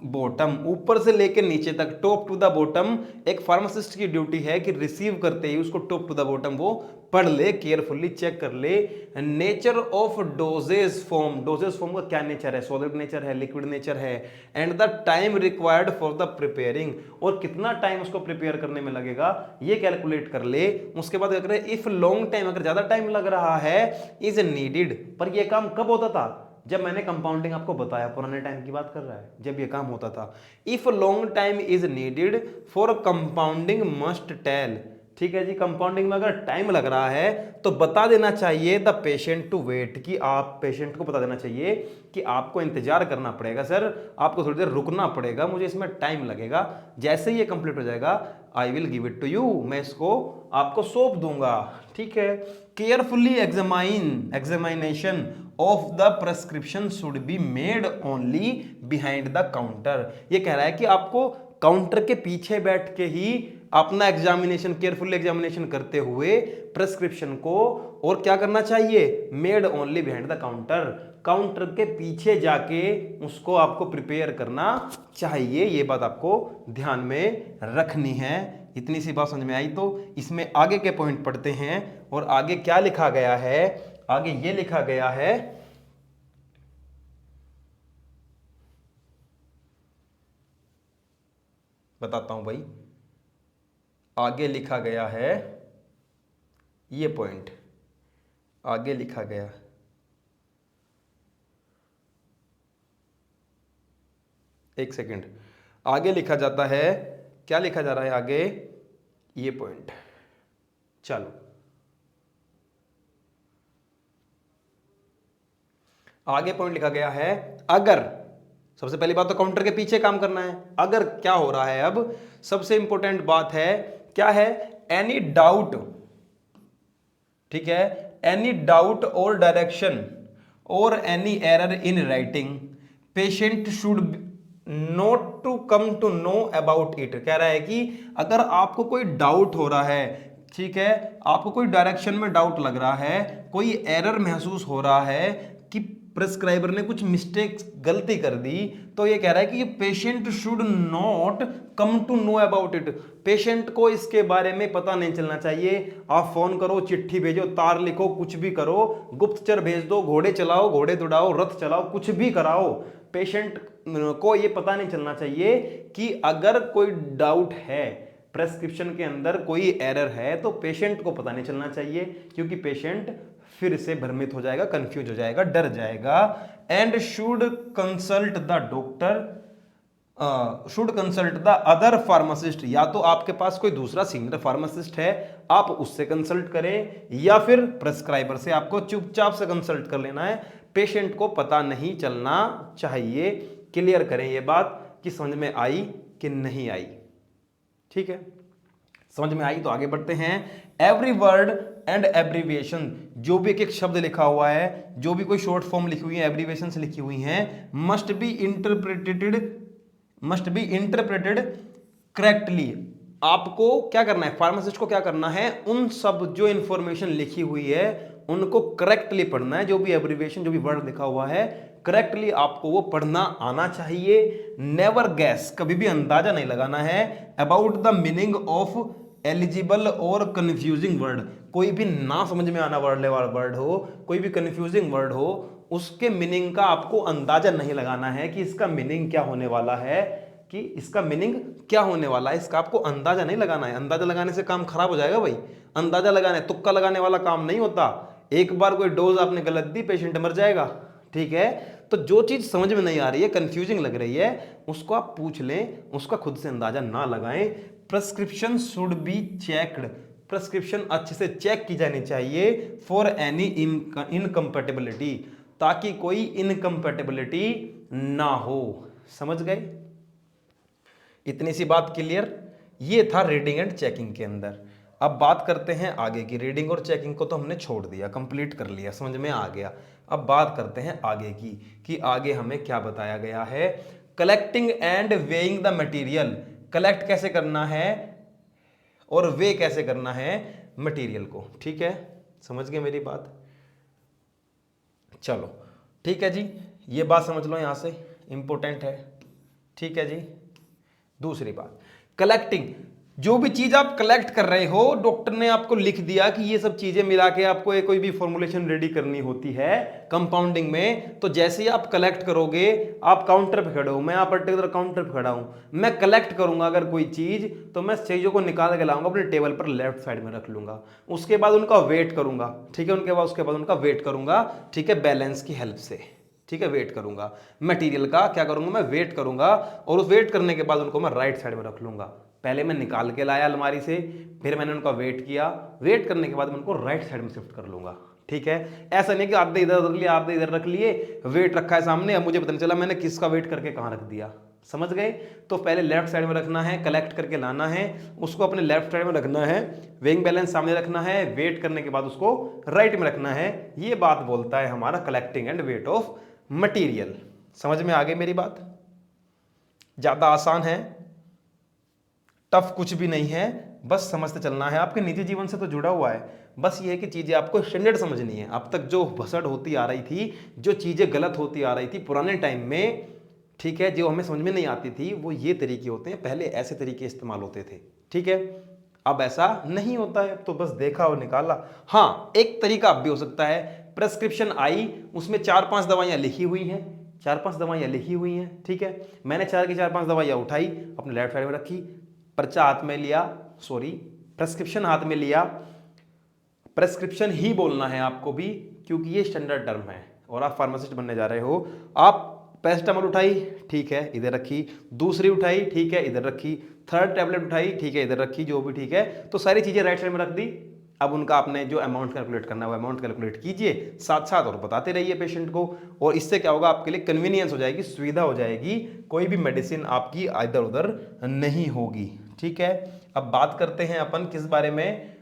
bottom, ऊपर से लेकर नीचे तक, टॉप टू द बॉटम। एक फार्मासिस्ट की ड्यूटी है कि रिसीव करते ही उसको टॉप टू द बॉटम वो पढ़ ले, केयरफुली चेक कर ले। Nature of doses form, doses form का क्या नेचर है, सॉलिड नेचर है, लिक्विड नेचर है, and the time required for the preparing, और कितना टाइम उसको प्रिपेयर करने में लगेगा ये कैलकुलेट कर ले। उसके बाद क्या करें, इफ लॉन्ग टाइम, अगर ज्यादा टाइम लग रहा है, इज नीडेड, पर ये काम कब होता था, जब मैंने कंपाउंडिंग आपको बताया, पुराने टाइम की बात कर रहा है, जब ये काम होता था। If long time is needed for compounding must tell, ठीक है जी, कंपाउंडिंग में अगर टाइम लग रहा है तो बता देना चाहिए द पेशेंट टू वेट, कि आप पेशेंट को बता देना चाहिए कि आपको इंतजार करना पड़ेगा, सर आपको थोड़ी देर रुकना पड़ेगा, मुझे इसमें टाइम लगेगा, जैसे ही ये कंप्लीट हो जाएगा I will give it to you, मैं इसको आपको सौंप दूंगा, ठीक है। Carefully examination of the prescription should be made only behind the counter, ये कह रहा है कि आपको काउंटर के पीछे बैठ के ही अपना एग्जामिनेशन, केयरफुली एग्जामिनेशन करते हुए प्रेस्क्रिप्शन को, और क्या करना चाहिए, made only behind the counter, counter के पीछे जाके उसको आपको प्रिपेयर करना चाहिए, ये बात आपको ध्यान में रखनी है। इतनी सी बात समझ में आई, तो इसमें आगे के पॉइंट पढ़ते हैं, और आगे क्या लिखा गया है, आगे ये लिखा गया है, बताता हूं भाई, आगे लिखा गया है ये पॉइंट, आगे लिखा गया, एक सेकंड, आगे लिखा जाता है, क्या लिखा जा रहा है आगे, ये पॉइंट, चलो आगे पॉइंट लिखा गया है, अगर, सबसे पहली बात तो काउंटर के पीछे काम करना है, अगर क्या हो रहा है, अब सबसे इंपॉर्टेंट बात है, क्या है, एनी डाउट, ठीक है, एनी डाउट और डायरेक्शन और any error in writing, patient should not to come to know about it, कह रहा है कि अगर आपको कोई डाउट हो रहा है, ठीक है, आपको कोई डायरेक्शन में डाउट लग रहा है, कोई एरर महसूस हो रहा है कि प्रेस्क्राइबर ने कुछ मिस्टेक, गलती कर दी, तो ये कह रहा है कि patient should not come to know about it, patient को इसके बारे में पता नहीं चलना चाहिए। आप फोन करो, चिट्ठी भेजो, तार लिखो, कुछ भी करो, गुप्तचर भेज दो, घोड़े चलाओ, घोड़े दौड़ाओ, रथ चलाओ, कुछ भी कराओ, पेशेंट को ये पता नहीं चलना चाहिए कि अगर कोई डाउट है, प्रेस्क्रिप्शन के अंदर कोई एरर है, तो पेशेंट को पता नहीं चलना चाहिए, क्योंकि पेशेंट फिर से भ्रमित हो जाएगा, कंफ्यूज हो जाएगा, डर जाएगा। And should consult the doctor, should consult the other pharmacist, या तो आपके पास कोई दूसरा सीनियर फार्मासिस्ट है आप उससे कंसल्ट करें, या फिर प्रेस्क्राइबर से आपको चुपचाप से कंसल्ट कर लेना है। पेशेंट को पता नहीं चलना चाहिए। क्लियर करें ये बात कि समझ में आई कि नहीं आई। ठीक है, समझ में आई तो आगे बढ़ते हैं। एवरी वर्ड एंड एब्रीविएशन, जो भी एक एक शब्द लिखा हुआ है, जो भी कोई शॉर्ट फॉर्म लिखी हुई है, एब्रीविएशन लिखी हुई हैं, मस्ट बी इंटरप्रेटेड करेक्टली। आपको क्या करना है, फार्मासिस्ट को क्या करना है, उन सब जो इंफॉर्मेशन लिखी हुई है उनको करेक्टली पढ़ना है। जो भी एब्रीविएशन, जो भी वर्ड लिखा हुआ है, करेक्टली आपको वो पढ़ना आना चाहिए। नेवर गैस, कभी भी अंदाजा नहीं लगाना है about the meaning of eligible और कंफ्यूजिंग वर्ड। कोई भी ना समझ में आना वर्ड हो, कोई भी कंफ्यूजिंग वर्ड हो, उसके मीनिंग का आपको अंदाजा नहीं लगाना है कि इसका मीनिंग क्या होने वाला है, कि इसका मीनिंग क्या होने वाला है, इसका आपको अंदाजा नहीं लगाना है। अंदाजा लगाने से काम खराब हो जाएगा भाई। अंदाजा लगाने, तुक्का लगाने वाला काम नहीं होता। एक बार कोई डोज आपने गलत दी, पेशेंट मर जाएगा। ठीक है, तो जो चीज समझ में नहीं आ रही है, कंफ्यूजिंग लग रही है, उसको आप पूछ लें, उसका खुद से अंदाजा ना लगाएं। Prescription should be checked, prescription अच्छे से चेक की जानी चाहिए फॉर एनी इनकम्पेटेबिलिटी, ताकि कोई इनकम्पेटेबिलिटी ना हो। समझ गए? इतनी सी बात क्लियर। ये था रीडिंग एंड चेकिंग के अंदर। अब बात करते हैं आगे की। रीडिंग और चेकिंग को तो हमने छोड़ दिया, कंप्लीट कर लिया, समझ में आ गया। अब बात करते हैं आगे की, कि आगे हमें क्या बताया गया है। Collecting and weighing the material, collect कैसे करना है और वे कैसे करना है मटेरियल को। ठीक है, समझ गए मेरी बात? चलो ठीक है जी, ये बात समझ लो, यहां से इंपॉर्टेंट है। ठीक है जी, दूसरी बात, कलेक्टिंग, जो भी चीज आप कलेक्ट कर रहे हो, डॉक्टर ने आपको लिख दिया कि ये सब चीजें मिला के आपको एक कोई भी फॉर्मुलेशन रेडी करनी होती है कंपाउंडिंग में। तो जैसे ही आप कलेक्ट करोगे, आप काउंटर पे खड़े हो, मैं आप पर्टिकुलर काउंटर पे खड़ा हूं, मैं कलेक्ट करूंगा अगर कोई चीज, तो मैं चीजों को निकाल के लाऊंगा, अपने टेबल पर लेफ्ट साइड में रख लूंगा। उसके बाद उनका वेट करूंगा। ठीक है, उसके बाद उनका वेट करूंगा। ठीक है, बैलेंस की हेल्प से। ठीक है, वेट करूंगा, मटेरियल का क्या करूंगा मैं, वेट करूंगा, और उस वेट करने के बाद उनको मैं राइट साइड में रख लूंगा। पहले मैं निकाल के लाया अलमारी से, फिर मैंने उनका वेट किया, वेट करने के बाद मैं उनको राइट साइड में शिफ्ट कर लूंगा। ठीक है, ऐसा नहीं कि आधे इधर रख लिए, आधे इधर रख लिए, वेट रखा है सामने, अब मुझे पता नहीं चला मैंने किसका वेट करके कहाँ रख दिया। समझ गए? तो पहले लेफ्ट साइड में रखना है, कलेक्ट करके लाना है, उसको अपने लेफ्ट साइड में रखना है, वेइंग बैलेंस सामने रखना है, वेट करने के बाद उसको राइट में रखना है। ये बात बोलता है हमारा collecting and weight of material. समझ में आ गई मेरी बात? ज्यादा आसान है, टफ कुछ भी नहीं है, बस समझते चलना है। आपके निजी जीवन से तो जुड़ा हुआ है, बस ये है कि चीजें आपको स्टैंडर्ड समझनी है। अब तक जो भसड़ होती आ रही थी, जो चीजें गलत होती आ रही थी पुराने टाइम में, ठीक है, जो हमें समझ में नहीं आती थी, वो ये तरीके होते हैं, पहले ऐसे तरीके इस्तेमाल होते थे। ठीक है, अब ऐसा नहीं होता है, तो बस देखा और निकाला। हाँ, एक तरीका अब भी हो सकता है, प्रेस्क्रिप्शन आई, उसमें 4-5 दवाइयां लिखी हुई हैं, 4-5 दवाइयां लिखी हुई हैं। ठीक है, मैंने 4 की 4-5 दवाइयां उठाई, अपने लेफ्ट साइड में रखी, पर्चा हाथ में लिया, प्रेस्क्रिप्शन हाथ में लिया। प्रेस्क्रिप्शन ही बोलना है आपको भी, क्योंकि ये स्टैंडर्ड टर्म है और आप फार्मासिस्ट बनने जा रहे हो। आप पैरासिटामोल उठाई, ठीक है, इधर रखी, दूसरी उठाई, ठीक है, इधर रखी, थर्ड टैबलेट उठाई, ठीक है, इधर रखी, जो भी ठीक है, तो सारी चीजें राइट साइड में रख दी। अब उनका आपने जो अमाउंट कैलकुलेट करना है वो अमाउंट कैलकुलेट कीजिए, साथ साथ और बताते रहिए पेशेंट को, और इससे क्या होगा, आपके लिए कन्वीनियंस हो जाएगी, सुविधा हो जाएगी, कोई भी मेडिसिन आपकी इधर उधर नहीं होगी। ठीक है, अब बात करते हैं अपन किस बारे में,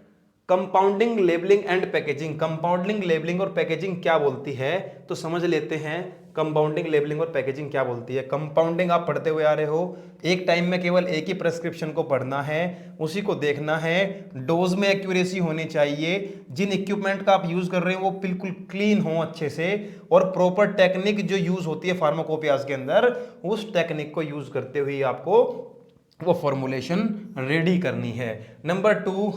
compounding, labelling and packaging. Compounding, labelling और पैकेजिंग क्या बोलती है, तो समझ लेते हैं कंपाउंडिंग, लेबलिंग और पैकेजिंग क्या बोलती है। कंपाउंडिंग आप पढ़ते हुए आ रहे हो, एक टाइम में केवल एक ही प्रेस्क्रिप्शन को पढ़ना है, उसी को देखना है, डोज में एक्यूरेसी होनी चाहिए, जिन इक्विपमेंट का आप यूज कर रहे हो वो बिल्कुल क्लीन हो अच्छे से, और प्रॉपर टेक्निक जो यूज होती है फार्माकोपियाज के अंदर, उस टेक्निक को यूज करते हुए आपको वो फॉर्मुलेशन रेडी करनी है। Number 2,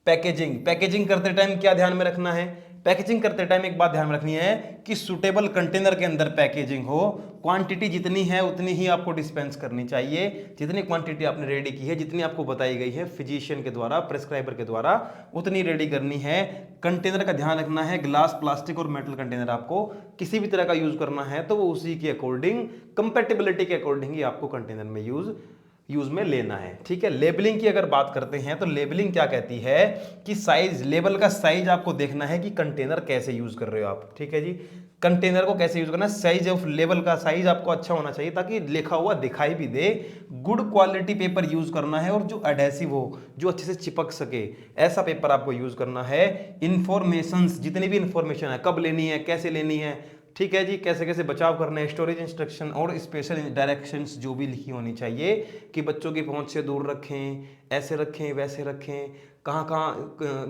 packaging. पैकेजिंग करते टाइम क्या ध्यान में रखना है, पैकेजिंग करते टाइम एक बात ध्यान में रखनी है कि सुटेबल कंटेनर के अंदर पैकेजिंग हो, क्वांटिटी जितनी है उतनी ही आपको डिस्पेंस करनी चाहिए, जितनी क्वांटिटी आपने रेडी की है, जितनी आपको बताई गई है फिजिशियन के द्वारा, प्रेस्क्राइबर के द्वारा, उतनी रेडी करनी है। कंटेनर का ध्यान रखना है, ग्लास, प्लास्टिक और मेटल कंटेनर आपको किसी भी तरह का यूज करना है तो वो उसी के अकॉर्डिंग, कंपेटेबिलिटी के अकॉर्डिंग ही आपको कंटेनर में यूज में लेना है। ठीक है, लेबलिंग की अगर बात करते हैं तो लेबलिंग क्या कहती है कि साइज, लेबल का साइज आपको देखना है कि कंटेनर कैसे यूज कर रहे हो आप। ठीक है जी, कंटेनर को कैसे यूज करना है, साइज ऑफ लेबल का साइज आपको अच्छा होना चाहिए ताकि लिखा हुआ दिखाई भी दे। गुड क्वालिटी पेपर यूज करना है और जो एडहेसिव हो, जो अच्छे से चिपक सके, ऐसा पेपर आपको यूज करना है। इंफॉर्मेशंस, जितनी भी इंफॉर्मेशन है, कब लेनी है, कैसे लेनी है, ठीक है जी, कैसे कैसे बचाव करना है, स्टोरेज इंस्ट्रक्शन और स्पेशल डायरेक्शंस जो भी लिखी होनी चाहिए कि बच्चों की पहुंच से दूर रखें, ऐसे रखें, वैसे रखें, कहाँ कहाँ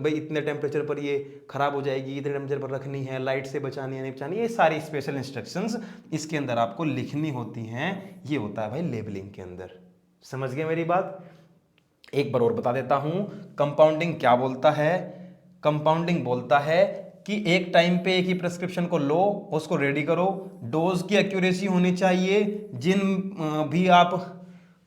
भाई इतने टेम्परेचर पर ये खराब हो जाएगी, इतने टेम्परेचर पर रखनी है, लाइट से बचानी है नहीं बचानी, ये सारी स्पेशल इंस्ट्रक्शंस इसके अंदर आपको लिखनी होती हैं। ये होता है भाई लेबलिंग के अंदर। समझ गए मेरी बात? एक बार और बता देता हूं, कंपाउंडिंग क्या बोलता है। कंपाउंडिंग बोलता है कि एक टाइम पे एक ही प्रेस्क्रिप्शन को लो, उसको रेडी करो, डोज की एक्यूरेसी होनी चाहिए, जिन भी आप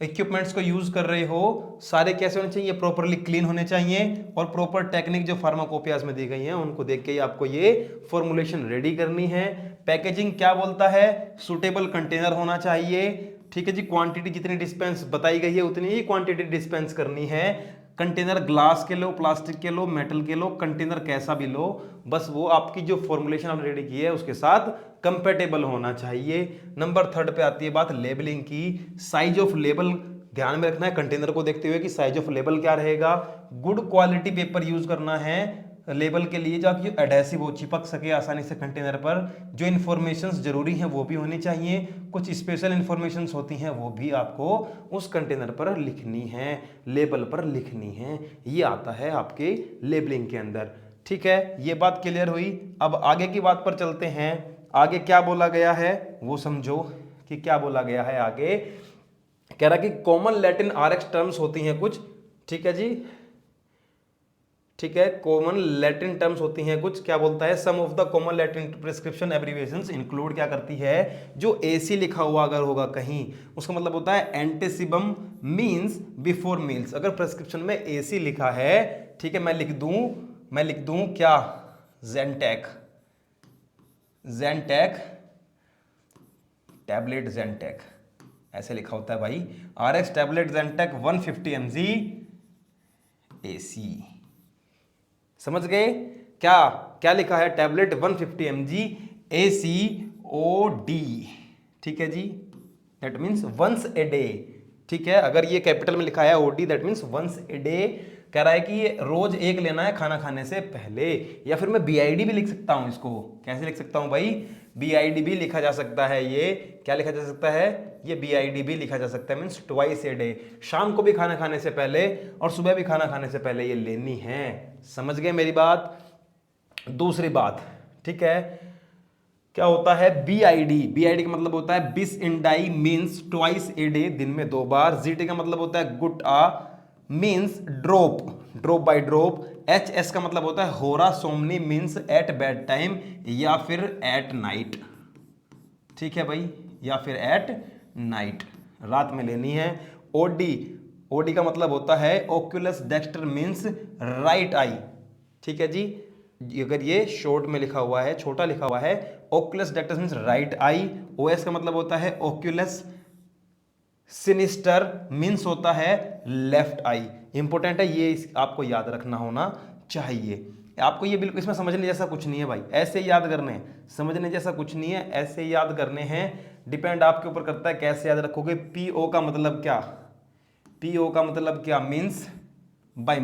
इक्विपमेंट्स को यूज कर रहे हो सारे कैसे होने चाहिए, प्रॉपरली क्लीन होने चाहिए, और प्रॉपर टेक्निक जो फार्माकोपियाज में दी गई हैं उनको देख के ही आपको ये फॉर्मुलेशन रेडी करनी है। पैकेजिंग क्या बोलता है, सुटेबल कंटेनर होना चाहिए। ठीक है जी, क्वांटिटी जितनी डिस्पेंस बताई गई है उतनी ही क्वांटिटी डिस्पेंस करनी है। कंटेनर ग्लास के लो, प्लास्टिक के लो, मेटल के लो, कंटेनर कैसा भी लो, बस वो आपकी जो फॉर्मुलेशन आपने रेडी की है उसके साथ कंपेटेबल होना चाहिए। नंबर 3 पे आती है बात लेबलिंग की। साइज ऑफ लेबल ध्यान में रखना है कंटेनर को देखते हुए कि साइज ऑफ लेबल क्या रहेगा। गुड क्वालिटी पेपर यूज करना है लेबल के लिए, जो एडहेसिव हो, चिपक सके आसानी से कंटेनर पर। जो इन्फॉर्मेशंस जरूरी हैं वो भी होनी चाहिए, कुछ स्पेशल इन्फॉर्मेशंस होती हैं वो भी आपको उस कंटेनर पर लिखनी है, लेबल पर लिखनी है। ये आता है आपके लेबलिंग के अंदर। ठीक है, ये बात क्लियर हुई। अब आगे की बात पर चलते हैं। आगे क्या बोला गया है वो समझो कि क्या बोला गया है आगे। कह रहा कि कॉमन लैटिन आरएक्स टर्म्स होती हैं कुछ। ठीक है जी, ठीक है, कॉमन लैटिन टर्म्स होती हैं कुछ। क्या बोलता है, some of the common Latin prescription abbreviations include क्या करती है, जो एसी लिखा हुआ अगर होगा कहीं, उसका मतलब होता है एंटेसिबम मींस बिफोर मील्स। अगर प्रिस्क्रिप्शन में एसी लिखा है, ठीक है, मैं लिख दूं क्या, ज़ेंटेक, ज़ेंटेक टैबलेट, ज़ेंटेक ऐसे लिखा होता है भाई, आरएक्स टैबलेट ज़ेंटेक 150 mg एसी। समझ गए? क्या क्या लिखा है, टैबलेट 150 mg ACOD। ठीक है जी, that means once a day. ठीक है, अगर ये कैपिटल में लिखा है OD that means once a day. कह रहा है कि ये रोज एक लेना है खाना खाने से पहले, या फिर मैं BID भी लिख सकता हूं इसको। कैसे लिख सकता हूं भाई, BID भी लिखा जा सकता है। ये क्या लिखा जा सकता है, ये BID भी लिखा जा सकता है, मीन्स ट्वाइस ए डे। शाम को भी खाना खाने से पहले और सुबह भी खाना खाने से पहले ये लेनी है। समझ गए मेरी बात? दूसरी बात, ठीक है, क्या होता है BID का मतलब होता है बिस इन die means twice a day, दिन में 2 बार। GT का मतलब होता है गुट आ means drop by drop. HS का मतलब होता है होरा सोमनी मीन्स एट बेड टाइम या फिर एट नाइट। ठीक है भाई, या फिर एट नाइट, रात में लेनी है। OD का मतलब होता है Oculus Dexter means right I. ठीक है जी, अगर ये शॉर्ट में लिखा हुआ है, छोटा लिखा हुआ है, Oculus डेक्टर means right I. OS का मतलब होता है ओक्यूलस सिनिस्टर मीन्स होता है लेफ्ट आई। इंपॉर्टेंट है ये, आपको याद रखना होना चाहिए। आपको ये बिल्कुल, इसमें समझने जैसा कुछ नहीं है भाई, ऐसे याद करने हैं, समझने जैसा कुछ नहीं है, ऐसे याद करने हैं। डिपेंड आपके ऊपर करता है कैसे याद रखोगे। PO का मतलब क्या, PO का मतलब क्या, मीन्स बाय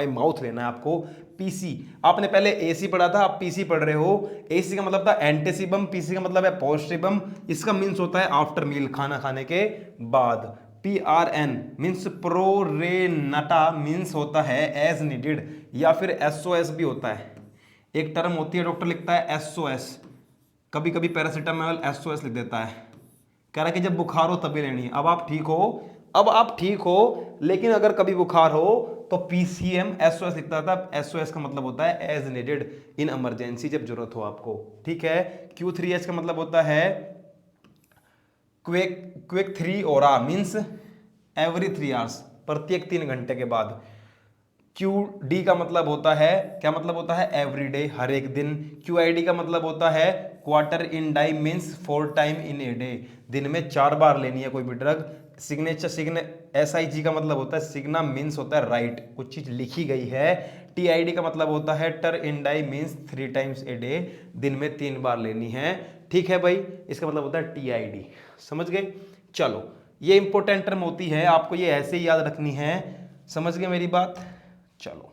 माउथ लेना है आपको। PC आपने पहले AC पढ़ा था, आप PC पढ़ रहे हो। AC का मतलब था एंटेसिबम, PC का मतलब है पोस्टिबम। इसका मीन्स होता है आफ्टर मील, खाना खाने के बाद। PRN मीन्स प्रोरेनाटा मीन्स होता है एज नीडेड, या फिर SOS भी होता है। एक टर्म होती है, डॉक्टर लिखता है SOS, कभी कभी पैरासीटामोल SOS लिख देता है। कह रहा है कि जब बुखार हो तभी लेनी है। अब आप ठीक हो, लेकिन अगर कभी बुखार हो तो पीसीएम एसओएस लिखता था। एसओएस का मतलब होता है एज नीडेड इन इमरजेंसी, जब जरूरत हो आपको, ठीक है। Q3H का मतलब होता है क्विक 3 ओरा, मीन्स एवरी 3 आवर्स, प्रत्येक 3 घंटे के बाद। QD का मतलब होता है, क्या मतलब होता है, एवरीडे, हर एक दिन। QID का मतलब होता है quater in die, means 4 time in a day, दिन में 4 बार लेनी है कोई भी ड्रग। SIG का मतलब होता है सिग्ना, मीन्स होता है राइट, कुछ चीज लिखी गई है। TID का मतलब होता है टर इन die, means 3 times a day, दिन में 3 बार लेनी है, ठीक है भाई। इसका मतलब होता है TID, समझ गए। चलो, ये इंपॉर्टेंट टर्म होती है, आपको ये ऐसे ही याद रखनी है, समझ गए मेरी बात। चलो,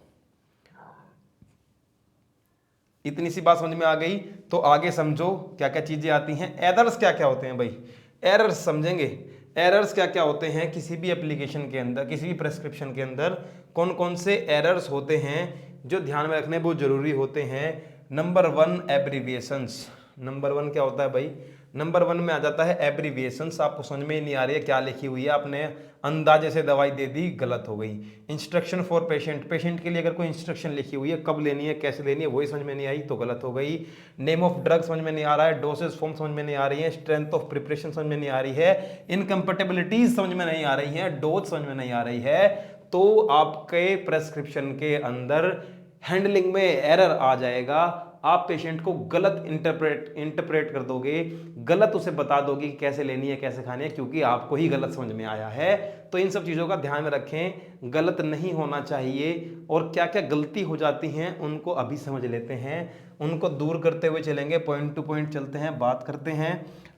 इतनी सी बात समझ में आ गई, तो आगे समझो क्या क्या चीजें आती हैं। एरर्स क्या क्या होते हैं भाई, एरर्स समझेंगे। एरर्स क्या क्या होते हैं किसी भी एप्लीकेशन के अंदर, किसी भी प्रेस्क्रिप्शन के अंदर कौन कौन से एरर्स होते हैं जो ध्यान में रखने बहुत जरूरी होते हैं। Number 1, abbreviations. नंबर 1 क्या होता है भाई, नंबर 1 में आ जाता है एब्रीविएशंस। आपको समझ में ही नहीं आ रही है क्या लिखी हुई है, आपने अंदाजे से दवाई दे दी, गलत हो गई। इंस्ट्रक्शन फॉर पेशेंट, पेशेंट के लिए अगर कोई इंस्ट्रक्शन लिखी हुई है, कब लेनी है, कैसे लेनी है, वही समझ में नहीं आई तो गलत हो गई। नेम ऑफ ड्रग समझ में नहीं आ रहा है, डोसेज फॉर्म समझ में नहीं आ रही है, स्ट्रेंथ ऑफ प्रिपरेशन समझ में नहीं आ रही है, इनकम्पेटेबिलिटीज समझ में नहीं आ रही है, डोज समझ में नहीं आ रही है, तो आपके प्रेस्क्रिप्शन के अंदर हैंडलिंग में एरर आ जाएगा। आप पेशेंट को गलत इंटरप्रेट कर दोगे, गलत उसे बता दोगे कि कैसे लेनी है, कैसे खानी है, क्योंकि आपको ही गलत समझ में आया है। तो इन सब चीज़ों का ध्यान में रखें, गलत नहीं होना चाहिए। और क्या क्या गलती हो जाती हैं उनको अभी समझ लेते हैं, उनको दूर करते हुए चलेंगे, पॉइंट टू पॉइंट चलते हैं, बात करते हैं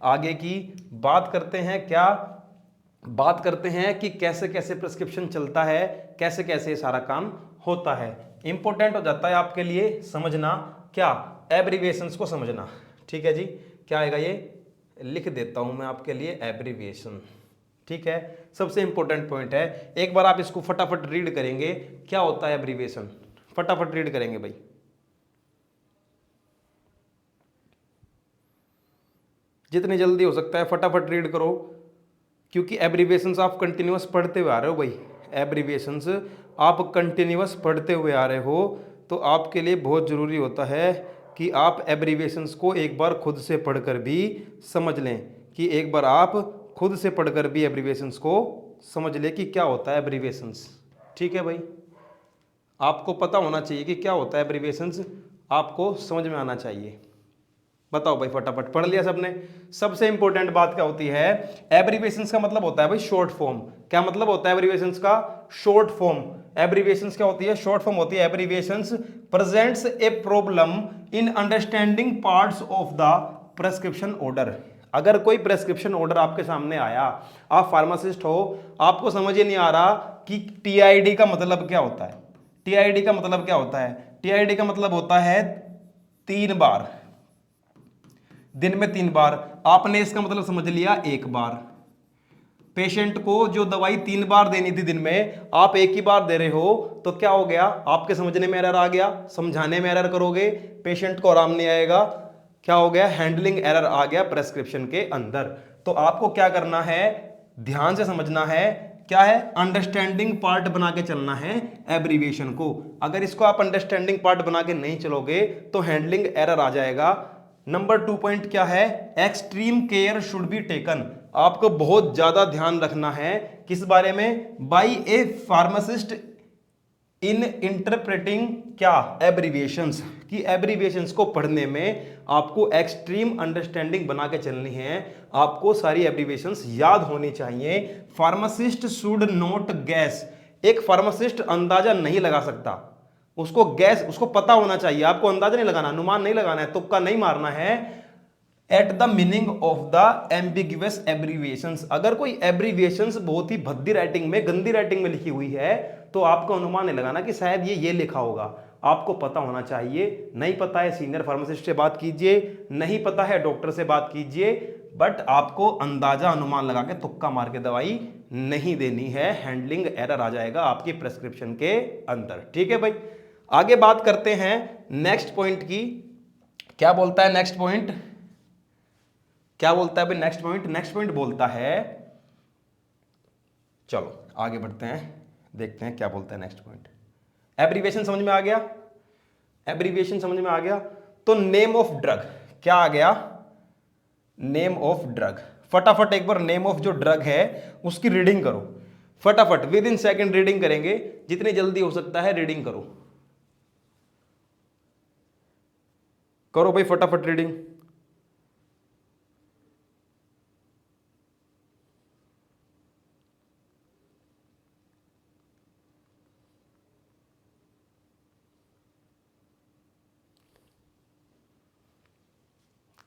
आगे की। बात करते हैं क्या, बात करते हैं कि कैसे कैसे प्रिस्क्रिप्शन चलता है, कैसे कैसे सारा काम होता है। इंपॉर्टेंट हो जाता है आपके लिए समझना क्या, एब्रीविएशंस को समझना, ठीक है जी। क्या आएगा ये, लिख देता हूं मैं आपके लिए, एब्रीविएशन, ठीक है। सबसे इंपॉर्टेंट पॉइंट है, एक बार आप इसको फटाफट रीड करेंगे, क्या होता है एब्रीविएशन, फटाफट रीड करेंगे भाई। जितनी जल्दी हो सकता है फटाफट रीड करो, क्योंकि एब्रीविएशंस आप कंटिन्यूअस पढ़ते हुए आ रहे हो भाई, एब्रीविएशंस आप कंटिन्यूअस पढ़ते हुए आ रहे हो, तो आपके लिए बहुत ज़रूरी होता है कि आप एब्रीविएशंस को एक बार खुद से पढ़कर भी समझ लें, कि एक बार आप खुद से पढ़कर भी एब्रीविएशंस को समझ लें कि क्या होता है एब्रीविएशंस, ठीक है भाई। आपको पता होना चाहिए कि क्या होता है एब्रीविएशंस, आपको समझ में आना चाहिए। बताओ भाई, फटाफट पढ़ लिया सबने। सबसे इंपॉर्टेंट बात क्या होती है, एब्रीविएशंस का मतलब होता है भाई शॉर्ट फॉर्म। क्या मतलब होता है एब्रीविएशंस का, शॉर्ट फॉर्म। एब्रीविएशंस क्या होती है, शॉर्ट फॉर्म होती है। Abbreviations presents a problem in understanding parts of the prescription order. अगर कोई प्रेस्क्रिप्शन ऑर्डर आपके सामने आया, आप फार्मासिस्ट हो, आपको समझ ही नहीं आ रहा कि टीआईडी का मतलब क्या होता है। टीआईडी का मतलब क्या होता है, टीआईडी का मतलब होता है 3 बार, दिन में 3 बार। आपने इसका मतलब समझ लिया 1 बार। पेशेंट को जो दवाई 3 बार देनी थी दिन में, आप 1 ही बार दे रहे हो, तो क्या हो गया, आपके समझने में एरर आ गया, समझाने में एरर करोगे, पेशेंट को आराम नहीं आएगा, क्या हो गया, हैंडलिंग एरर आ गया प्रेस्क्रिप्शन के अंदर। तो आपको क्या करना है, ध्यान से समझना है, क्या है, अंडरस्टैंडिंग पार्ट बना के चलना है एब्रीविएशन को। अगर इसको आप अंडरस्टैंडिंग पार्ट बना के नहीं चलोगे तो हैंडलिंग एरर आ जाएगा। नंबर 2 पॉइंट क्या है, extreme care should be taken. आपको बहुत ज्यादा ध्यान रखना है, किस बारे में, by A pharmacist in interpreting क्या, एब्रीविएशंस, कि एब्रीविएशंस को पढ़ने में आपको एक्सट्रीम अंडरस्टैंडिंग बना के चलनी है, आपको सारी एब्रीविएशंस याद होनी चाहिए। फार्मासिस्ट शुड नॉट गैस, एक फार्मासिस्ट अंदाजा नहीं लगा सकता, उसको गैस, उसको पता होना चाहिए, आपको अंदाजा नहीं लगाना, अनुमान नहीं लगाना है, तुक्का नहीं मारना है। At the meaning of the ambiguous abbreviations, अगर कोई एब्रीविएशंस बहुत ही भद्दी राइटिंग में, गंदी राइटिंग में लिखी हुई है, तो आपको अनुमान नहीं लगाना कि शायद ये लिखा होगा, आपको पता होना चाहिए। नहीं पता है, सीनियर फार्मासिस्ट से बात कीजिए, नहीं पता है, डॉक्टर से बात कीजिए, बट आपको अंदाजा, अनुमान लगा के, तुक्का मार के दवाई नहीं देनी है, हैंडलिंग एरर आ जाएगा आपकी प्रेस्क्रिप्शन के अंदर, ठीक है भाई। आगे बात करते हैं नेक्स्ट पॉइंट की। क्या बोलता है नेक्स्ट पॉइंट, क्या बोलता है भाई नेक्स्ट पॉइंट, नेक्स्ट पॉइंट बोलता है, चलो आगे बढ़ते हैं, देखते हैं क्या बोलता है नेक्स्ट पॉइंट। एब्रीविएशन समझ में आ गया? एब्रीविएशन समझ में आ गया? तो नेम ऑफ ड्रग क्या आ गया? Name of drug. फटाफट एक बार नेम ऑफ जो ड्रग है उसकी रीडिंग करो, फटाफट विद इन सेकंड रीडिंग करेंगे, जितनी जल्दी हो सकता है रीडिंग करो। करो भाई फटाफट रीडिंग।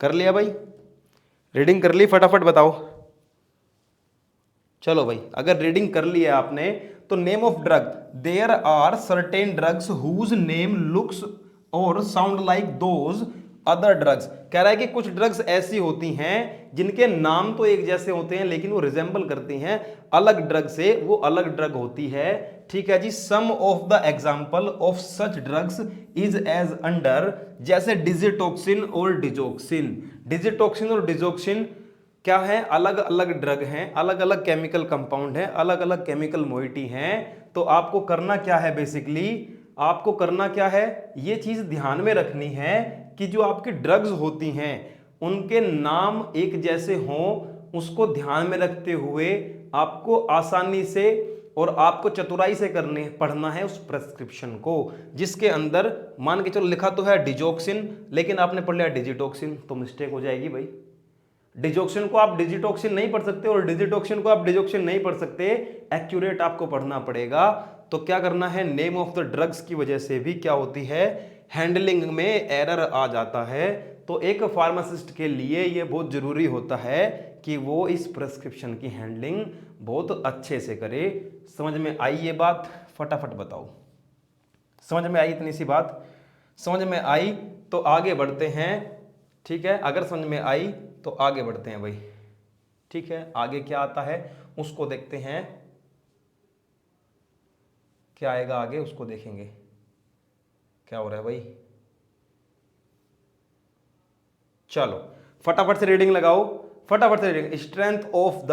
कर लिया भाई? रीडिंग कर ली? फटाफट बताओ। चलो भाई, अगर रीडिंग कर ली है आपने तो name of drug, there are certain drugs whose name looks और sound like those other drugs. कह रहा है कि कुछ ड्रग्स ऐसी होती हैं जिनके नाम तो एक जैसे होते हैं लेकिन वो रिजेंबल करती हैं अलग ड्रग से, वो अलग ड्रग होती है। ठीक है जी। Some of the example of such drugs is as under, जैसे डिजिटॉक्सिन और डिजोक्सिन। डिजिटॉक्सिन और डिजोक्सिन क्या है? अलग अलग ड्रग हैं, अलग अलग केमिकल कंपाउंड है, अलग अलग केमिकल मोइटी हैं। तो आपको करना क्या है? बेसिकली आपको करना क्या है? ये चीज ध्यान में रखनी है कि जो आपकी ड्रग्स होती हैं उनके नाम एक जैसे हों, उसको ध्यान में रखते हुए आपको आसानी से और आपको चतुराई से पढ़ना है उस प्रेस्क्रिप्शन को, जिसके अंदर मान के चलो लिखा तो है डिजोक्सिन, लेकिन आपने पढ़ लिया डिजिटॉक्सिन, तो मिस्टेक हो जाएगी भाई। डिजोक्सिन को आप डिजिटॉक्सिन नहीं पढ़ सकते और डिजिटॉक्सिन को आप डिजोक्सिन नहीं पढ़ सकते, एक्यूरेट आपको पढ़ना पड़ेगा। तो क्या करना है? नेम ऑफ द ड्रग्स की वजह से भी क्या होती है? हैंडलिंग में एरर आ जाता है। तो एक फार्मासिस्ट के लिए ये बहुत जरूरी होता है कि वो इस प्रेस्क्रिप्शन की हैंडलिंग बहुत अच्छे से करे। समझ में आई ये बात? फटाफट बताओ। समझ में आई इतनी सी बात? समझ में आई तो आगे बढ़ते हैं। ठीक है, अगर समझ में आई तो आगे बढ़ते हैं भाई। ठीक है, आगे क्या आता है उसको देखते हैं, क्या आएगा आगे उसको देखेंगे। क्या हो रहा है भाई? चलो फटाफट से रीडिंग लगाओ, फटाफट से reading. Strength of the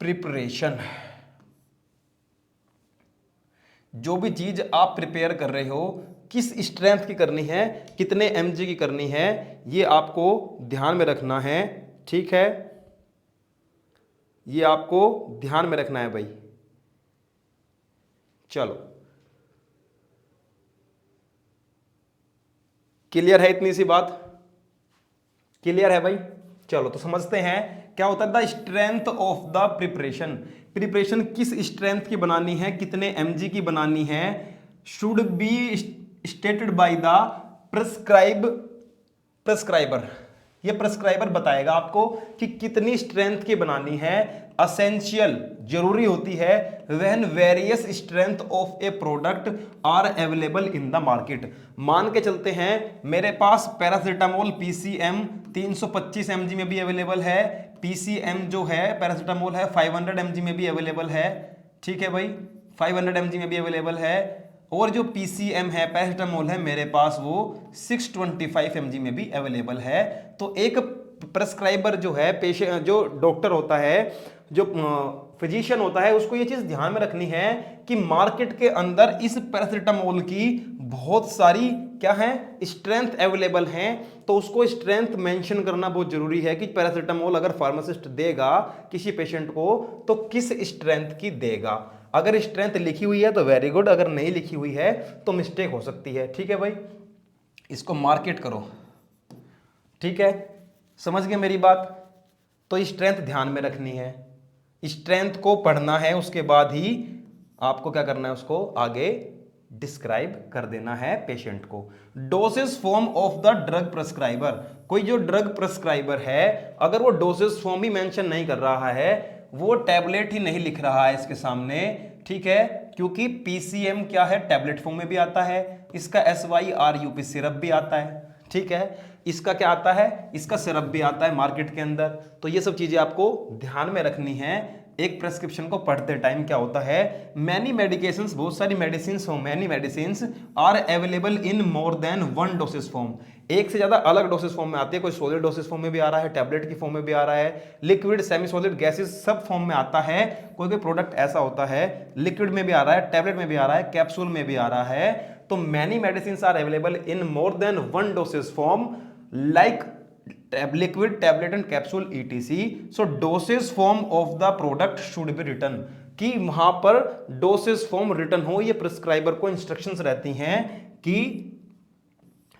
preparation, जो भी चीज आप प्रिपेयर कर रहे हो किस स्ट्रेंथ की करनी है, कितने mg की करनी है, ये आपको ध्यान में रखना है। ठीक है, ये आपको ध्यान में रखना है भाई। चलो क्लियर है इतनी सी बात? क्लियर है भाई? चलो तो समझते हैं क्या होता है the strength of the preparation. Preparation किस स्ट्रेंथ की बनानी है, कितने mg की बनानी है, should be stated by the prescriber. ये प्रेस्क्राइबर बताएगा आपको कि कितनी स्ट्रेंथ की बनानी है। असेंशियल जरूरी होती है when various strength of a product are available in the market. मान के चलते हैं मेरे पास पैरासीटामोल पीसीएम 325 mg में भी अवेलेबल है, पीसीएम जो है पैरासीटामोल है 500 mg में भी अवेलेबल है। ठीक है भाई, 500 mg में भी अवेलेबल है। और जो पीसीएम है पैरासीटामोल है मेरे पास वो 625 mg में भी अवेलेबल है। तो एक प्रेस्क्राइबर जो है, पेशेंट जो डॉक्टर होता है, जो फिजिशियन होता है, उसको ये चीज ध्यान में रखनी है कि मार्केट के अंदर इस पैरासीटामोल की बहुत सारी क्या है स्ट्रेंथ अवेलेबल हैं। तो उसको स्ट्रेंथ मेंशन करना बहुत जरूरी है कि पैरासीटामोल अगर फार्मासिस्ट देगा किसी पेशेंट को तो किस स्ट्रेंथ की देगा। अगर स्ट्रेंथ लिखी हुई है तो वेरी गुड, अगर नहीं लिखी हुई है तो मिस्टेक हो सकती है। ठीक है भाई, इसको मार्केट करो। ठीक है, समझ गए मेरी बात? तो स्ट्रेंथ ध्यान में रखनी है, स्ट्रेंथ को पढ़ना है, उसके बाद ही आपको क्या करना है उसको आगे डिस्क्राइब कर देना है पेशेंट को। Doses form of the drug prescriber, कोई जो ड्रग प्रेस्क्राइबर है अगर वो डोसेस फॉर्म ही मेंशन नहीं कर रहा है, वो टैबलेट ही नहीं लिख रहा है इसके सामने, ठीक है, क्योंकि पीसीएम क्या है टैबलेट फॉर्म में भी आता है, इसका SYRUP सिरप भी आता है। ठीक है, इसका क्या आता है, इसका सिरप भी आता है मार्केट के अंदर। तो ये सब चीजें आपको ध्यान में रखनी है एक प्रेस्क्रिप्शन को पढ़ते टाइम क्या होता है, मैनी मेडिकेशंस, बहुत सारी मेडिसिन हो, many medicine are available in more than one doses form, एक से ज्यादा अलग डोसेस फॉर्म में आती है, कोई सॉलिड डोसेस फॉर्म में भी आ रहा है, टैबलेट की फॉर्म में भी आ रहा है, लिक्विड सेमी सॉलिड गैसेस सब फॉर्म में आता है, कोई कोई प्रोडक्ट ऐसा होता है लिक्विड में भी आ रहा है, टैबलेट में भी आ रहा है, कैप्सूल में भी आ रहा है। तो many medicine are available in more than one doses form like liquid, tablet and capsule ETC. So dosage form of the product should be written, कि वहां पर डोसेज फॉर्म रिटन हो, ये प्रिस्क्राइबर को इंस्ट्रक्शंस रहती हैं कि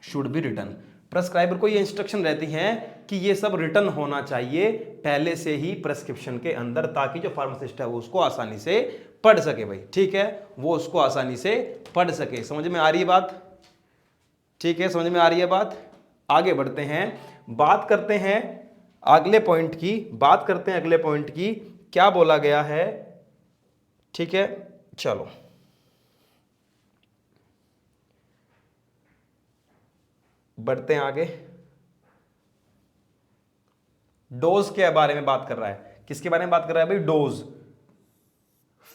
शुड बी रिटन, प्रिस्क्राइबर को ये इंस्ट्रक्शन रहती हैं कि ये सब रिटन होना चाहिए पहले से ही प्रेस्क्रिप्शन के अंदर, ताकि जो फार्मासिस्ट है वो उसको आसानी से पढ़ सके भाई, ठीक है, वो उसको आसानी से पढ़ सके। समझ में आ रही है बात? ठीक है, समझ में आ रही है बात? आगे बढ़ते हैं, बात करते हैं अगले पॉइंट की, बात करते हैं अगले पॉइंट की, क्या बोला गया है, ठीक है, चलो बढ़ते हैं आगे। डोज के बारे में बात कर रहा है, किसके बारे में बात कर रहा है भाई? डोज।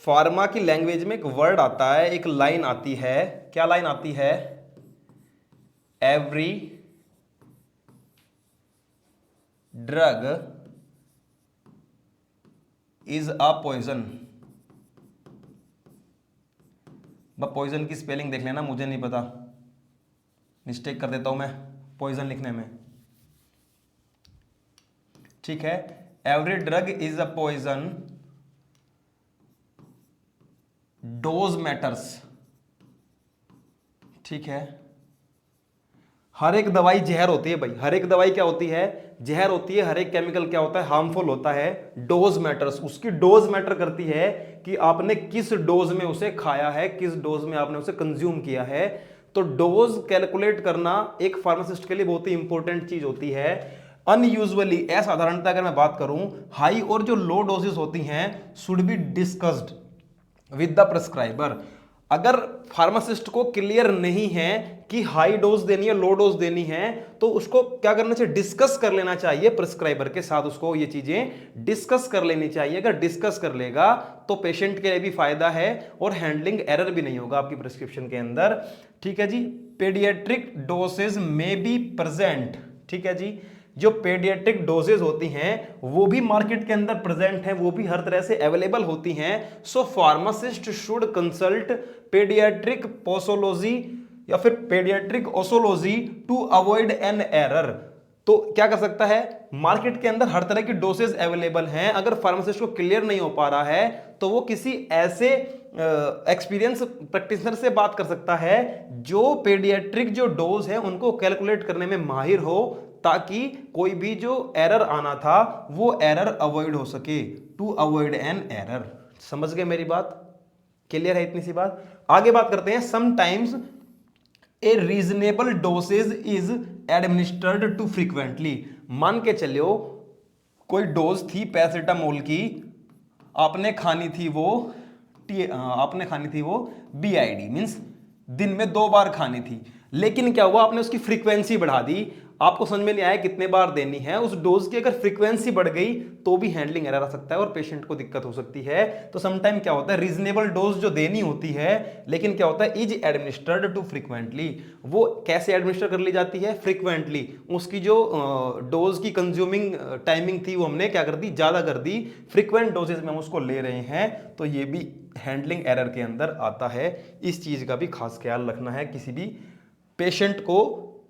फार्मा की लैंग्वेज में एक वर्ड आता है, एक लाइन आती है, क्या लाइन आती है? Every drug is a poison. Poison की स्पेलिंग देख लेना, मुझे नहीं पता, मिस्टेक कर देता हूं मैं पॉइजन लिखने में, ठीक है। Every drug is a poison, dose matters, ठीक है। हर एक दवाई जहर होती है भाई, हर एक दवाई क्या होती है? जहर होती है। हर एक केमिकल क्या होता है? हार्मफुल होता है। डोज मैटर्स, उसकी डोज मैटर करती है कि आपने किस डोज में उसे खाया है, किस डोज में आपने उसे कंज्यूम किया है। तो डोज कैलकुलेट करना एक फार्मासिस्ट के लिए बहुत ही इंपॉर्टेंट चीज होती है। अनयूजुअली, असाधारणता अगर मैं बात करूं, हाई और जो लो डोजेस होती हैं should be discussed with the prescriber. अगर फार्मासिस्ट को क्लियर नहीं है कि हाई डोज देनी है, लो डोज देनी है, तो उसको क्या करना चाहिए? डिस्कस कर लेना चाहिए प्रिस्क्राइबर के साथ, उसको ये चीजें डिस्कस कर लेनी चाहिए। अगर डिस्कस कर लेगा तो पेशेंट के लिए भी फायदा है और हैंडलिंग एरर भी नहीं होगा आपकी प्रिस्क्रिप्शन के अंदर, ठीक है जी। पेडियाट्रिक डोसेज में बी प्रेजेंट, ठीक है जी। जो पेडियाट्रिक डोजेज होती हैं वो भी मार्केट के अंदर प्रेजेंट हैं, वो भी हर तरह से अवेलेबल होती हैं। So pharmacist should consult paediatric posology या फिर paediatric posology to avoid an error. तो क्या कर सकता है? मार्केट के अंदर हर तरह की डोसेज अवेलेबल हैं, अगर फार्मासिस्ट को क्लियर नहीं हो पा रहा है तो वो किसी ऐसे एक्सपीरियंस प्रैक्टिशनर से बात कर सकता है जो पेडियाट्रिक जो डोज है उनको कैलकुलेट करने में माहिर हो, ताकि कोई भी जो एरर आना था वो एरर अवॉइड हो सके, टू अवॉइड एन एरर। समझ गए मेरी बात? क्लियर है इतनी सी बात? आगे बात करते हैं। Sometimes a reasonable dosage is administered too frequently. मान के चलो कोई डोज थी पैरासीटामोल की, आपने खानी थी वो BID, मींस दिन में 2 बार खानी थी, लेकिन क्या हुआ? आपने उसकी फ्रीक्वेंसी बढ़ा दी, आपको समझ में नहीं आया कितने बार देनी है उस डोज की। अगर फ्रीक्वेंसी बढ़ गई तो भी हैंडलिंग एरर आ सकता है और पेशेंट को दिक्कत हो सकती है। तो समटाइम क्या होता है? रीजनेबल डोज जो देनी होती है, लेकिन क्या होता है? Is administered too frequently. वो कैसे एडमिनिस्टर कर ली जाती है? फ्रीक्वेंटली। उसकी जो डोज की कंज्यूमिंग टाइमिंग थी वो हमने क्या कर दी? ज्यादा कर दी। फ्रीक्वेंट डोजेज में हम उसको ले रहे हैं, तो ये भी हैंडलिंग एरर के अंदर आता है। इस चीज का भी खास ख्याल रखना है किसी भी पेशेंट को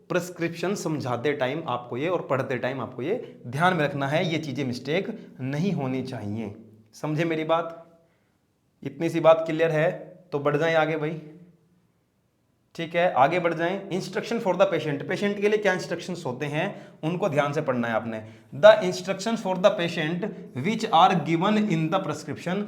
प्रिस्क्रिप्शन समझाते टाइम आपको ये, और पढ़ते टाइम आपको ये ध्यान में रखना है, ये चीजें मिस्टेक नहीं होनी चाहिए। समझे मेरी बात? इतनी सी बात क्लियर है? तो बढ़ जाएं आगे भाई, ठीक है, आगे बढ़ जाएं। Instruction for the patient, patient के लिए क्या इंस्ट्रक्शंस होते हैं उनको ध्यान से पढ़ना है आपने। The instructions for the patient which are given in the prescription,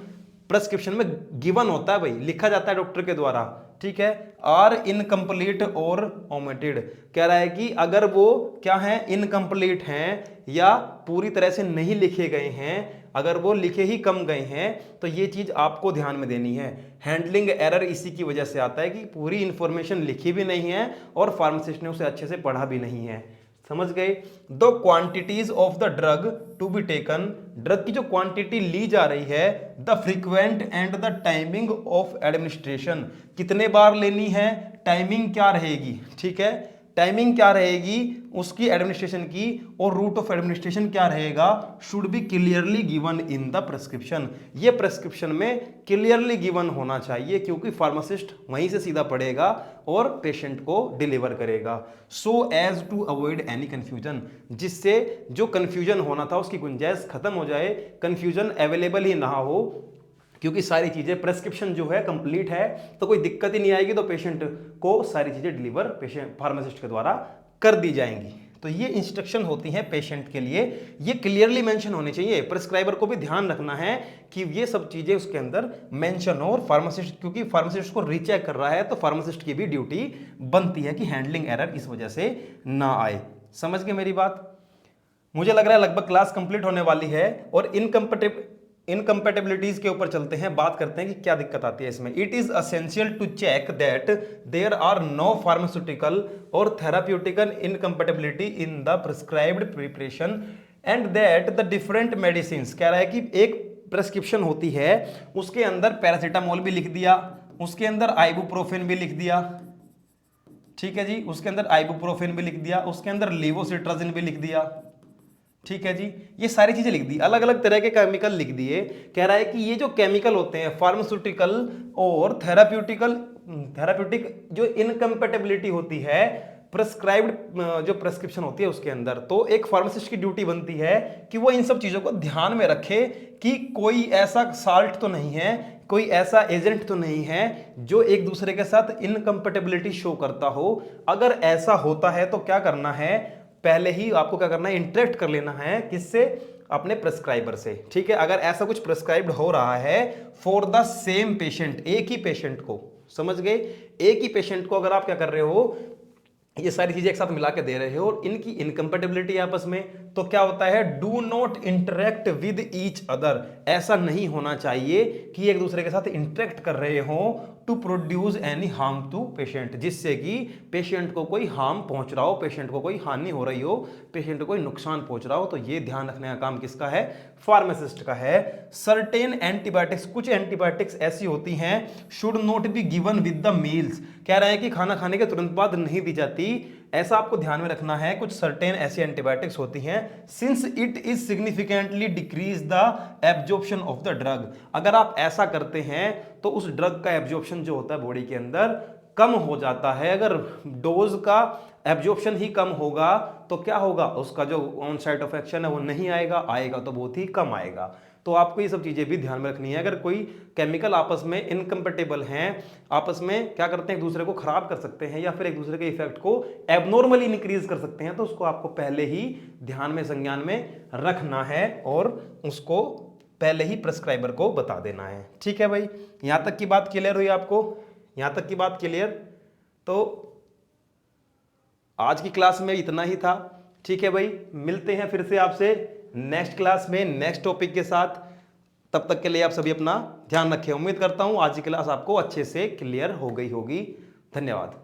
prescription में गिवन होता है भाई, लिखा जाता है डॉक्टर के द्वारा, ठीक है। आर इनकम्प्लीट और ओमिटेड, कह रहा है कि अगर वो क्या है? इनकम्प्लीट हैं या पूरी तरह से नहीं लिखे गए हैं, अगर वो लिखे ही कम गए हैं, तो ये चीज आपको ध्यान में देनी है। हैंडलिंग एरर इसी की वजह से आता है कि पूरी इंफॉर्मेशन लिखी भी नहीं है और फार्मासिस्ट ने उसे अच्छे से पढ़ा भी नहीं है। समझ गए। The quantities of the drug to be taken, drug की जो क्वांटिटी ली जा रही है, the frequent and the timing of administration, कितने बार लेनी है, टाइमिंग क्या रहेगी, ठीक है, टाइमिंग क्या रहेगी उसकी एडमिनिस्ट्रेशन की, और रूट ऑफ एडमिनिस्ट्रेशन क्या रहेगा, should be clearly given in the prescription, ये प्रेस्क्रिप्शन में क्लियरली गिवन होना चाहिए, क्योंकि फार्मासिस्ट वहीं से सीधा पढ़ेगा और पेशेंट को डिलीवर करेगा। So as to avoid any confusion, जिससे जो कंफ्यूजन होना था उसकी गुंजाइश खत्म हो जाए, कंफ्यूजन अवेलेबल ही ना हो, क्योंकि सारी चीजें प्रेस्क्रिप्शन जो है कंप्लीट है, तो कोई दिक्कत ही नहीं आएगी, तो पेशेंट को सारी चीजें डिलीवर पेशेंट फार्मासिस्ट के द्वारा कर दी जाएंगी। तो ये इंस्ट्रक्शन होती हैं पेशेंट के लिए, ये क्लियरली मेंशन होनी चाहिए, प्रिस्क्राइबर को भी ध्यान रखना है कि ये सब चीजें उसके अंदर मेंशन हो, और फार्मासिस्ट, क्योंकि फार्मासिस्ट को रीचेक कर रहा है, तो फार्मासिस्ट की भी ड्यूटी बनती है कि हैंडलिंग एरर इस वजह से ना आए। समझ गए मेरी बात? मुझे लग रहा है लगभग क्लास कंप्लीट होने वाली है, और इनकम्पेटेबिलिटीज के ऊपर चलते हैं, बात करते हैं कि क्या दिक्कत आती है इसमें। It is essential to check that there are no pharmaceutical और therapeutical incompatibility in the prescribed preparation and that the different medicine, कह रहा है कि एक प्रेस्क्रिप्शन होती है, उसके अंदर पैरासीटामोल भी लिख दिया, उसके अंदर आइबुप्रोफेन भी लिख दिया, ठीक है जी, उसके अंदर आइबुप्रोफेन भी लिख दिया, उसके अंदर लीवोसिट्राजिन भी लिख दिया, ठीक है जी, ये सारी चीजें लिख दी, अलग अलग तरह के केमिकल लिख दिए। कह रहा है कि ये जो केमिकल होते हैं फार्मास्यूटिकल और थेराप्यूटिक जो इनकम्पेटेबिलिटी होती है प्रेस्क्राइब्ड जो प्रेस्क्रिप्शन होती है उसके अंदर, तो एक फार्मासिस्ट की ड्यूटी बनती है कि वो इन सब चीजों को ध्यान में रखे कि कोई ऐसा साल्ट तो नहीं है, कोई ऐसा एजेंट तो नहीं है जो एक दूसरे के साथ इनकम्पेटेबिलिटी शो करता हो। अगर ऐसा होता है तो क्या करना है, पहले ही आपको क्या करना है, इंटरेक्ट कर लेना है, किससे, अपने प्रेस्क्राइबर से, ठीक है। अगर ऐसा कुछ प्रेस्क्राइब्ड हो रहा है फॉर द सेम पेशेंट, एक ही पेशेंट को, समझ गए, एक ही पेशेंट को अगर आप क्या कर रहे हो, ये सारी चीजें एक साथ मिला के दे रहे हो और इनकी इनकम्पेटेबिलिटी आपस में, तो क्या होता है, do not interact with each other, ऐसा नहीं होना चाहिए कि एक दूसरे के साथ इंटरेक्ट कर रहे हो to produce any harm to patient, जिससे कि पेशेंट को कोई हार्म पहुंच रहा हो, पेशेंट को कोई हानि हो रही हो, पेशेंट को कोई नुकसान पहुंच रहा हो, तो ये ध्यान रखने का काम किसका है, फार्मासिस्ट का है। सर्टेन एंटीबायोटिक्स, कुछ एंटीबायोटिक्स ऐसी होती हैं, should not be given with the meals, कह रहे हैं कि खाना खाने के तुरंत बाद नहीं दी जाती, ऐसा आपको ध्यान में रखना है। कुछ सर्टेन ऐसी एंटीबायोटिक्स होती हैं, since it is significantly decrease the absorption of the drug, अगर आप ऐसा करते हैं तो उस ड्रग का एब्जॉर्प्शन जो होता है बॉडी के अंदर कम हो जाता है। अगर डोज का एब्जॉर्प्शन ही कम होगा तो क्या होगा, उसका जो ऑन साइड ऑफ एक्शन है वो नहीं आएगा, आएगा तो बहुत ही कम आएगा। तो आपको ये सब चीजें भी ध्यान में रखनी है। अगर कोई केमिकल आपस में इनकम्पेटेबल हैं, आपस में क्या करते हैं, एक दूसरे को खराब कर सकते हैं या फिर एक दूसरे के इफेक्ट को एबनॉर्मली इंक्रीज कर सकते हैं, तो उसको आपको पहले ही ध्यान में, संज्ञान में रखना है और उसको पहले ही प्रेस्क्राइबर को बता देना है। ठीक है भाई, यहां तक की बात क्लियर हुई आपको? यहां तक की बात क्लियर? तो आज की क्लास में इतना ही था। ठीक है भाई, मिलते हैं फिर से आपसे नेक्स्ट क्लास में नेक्स्ट टॉपिक के साथ। तब तक के लिए आप सभी अपना ध्यान रखें। उम्मीद करता हूं आज की क्लास आपको अच्छे से क्लियर हो गई होगी। धन्यवाद।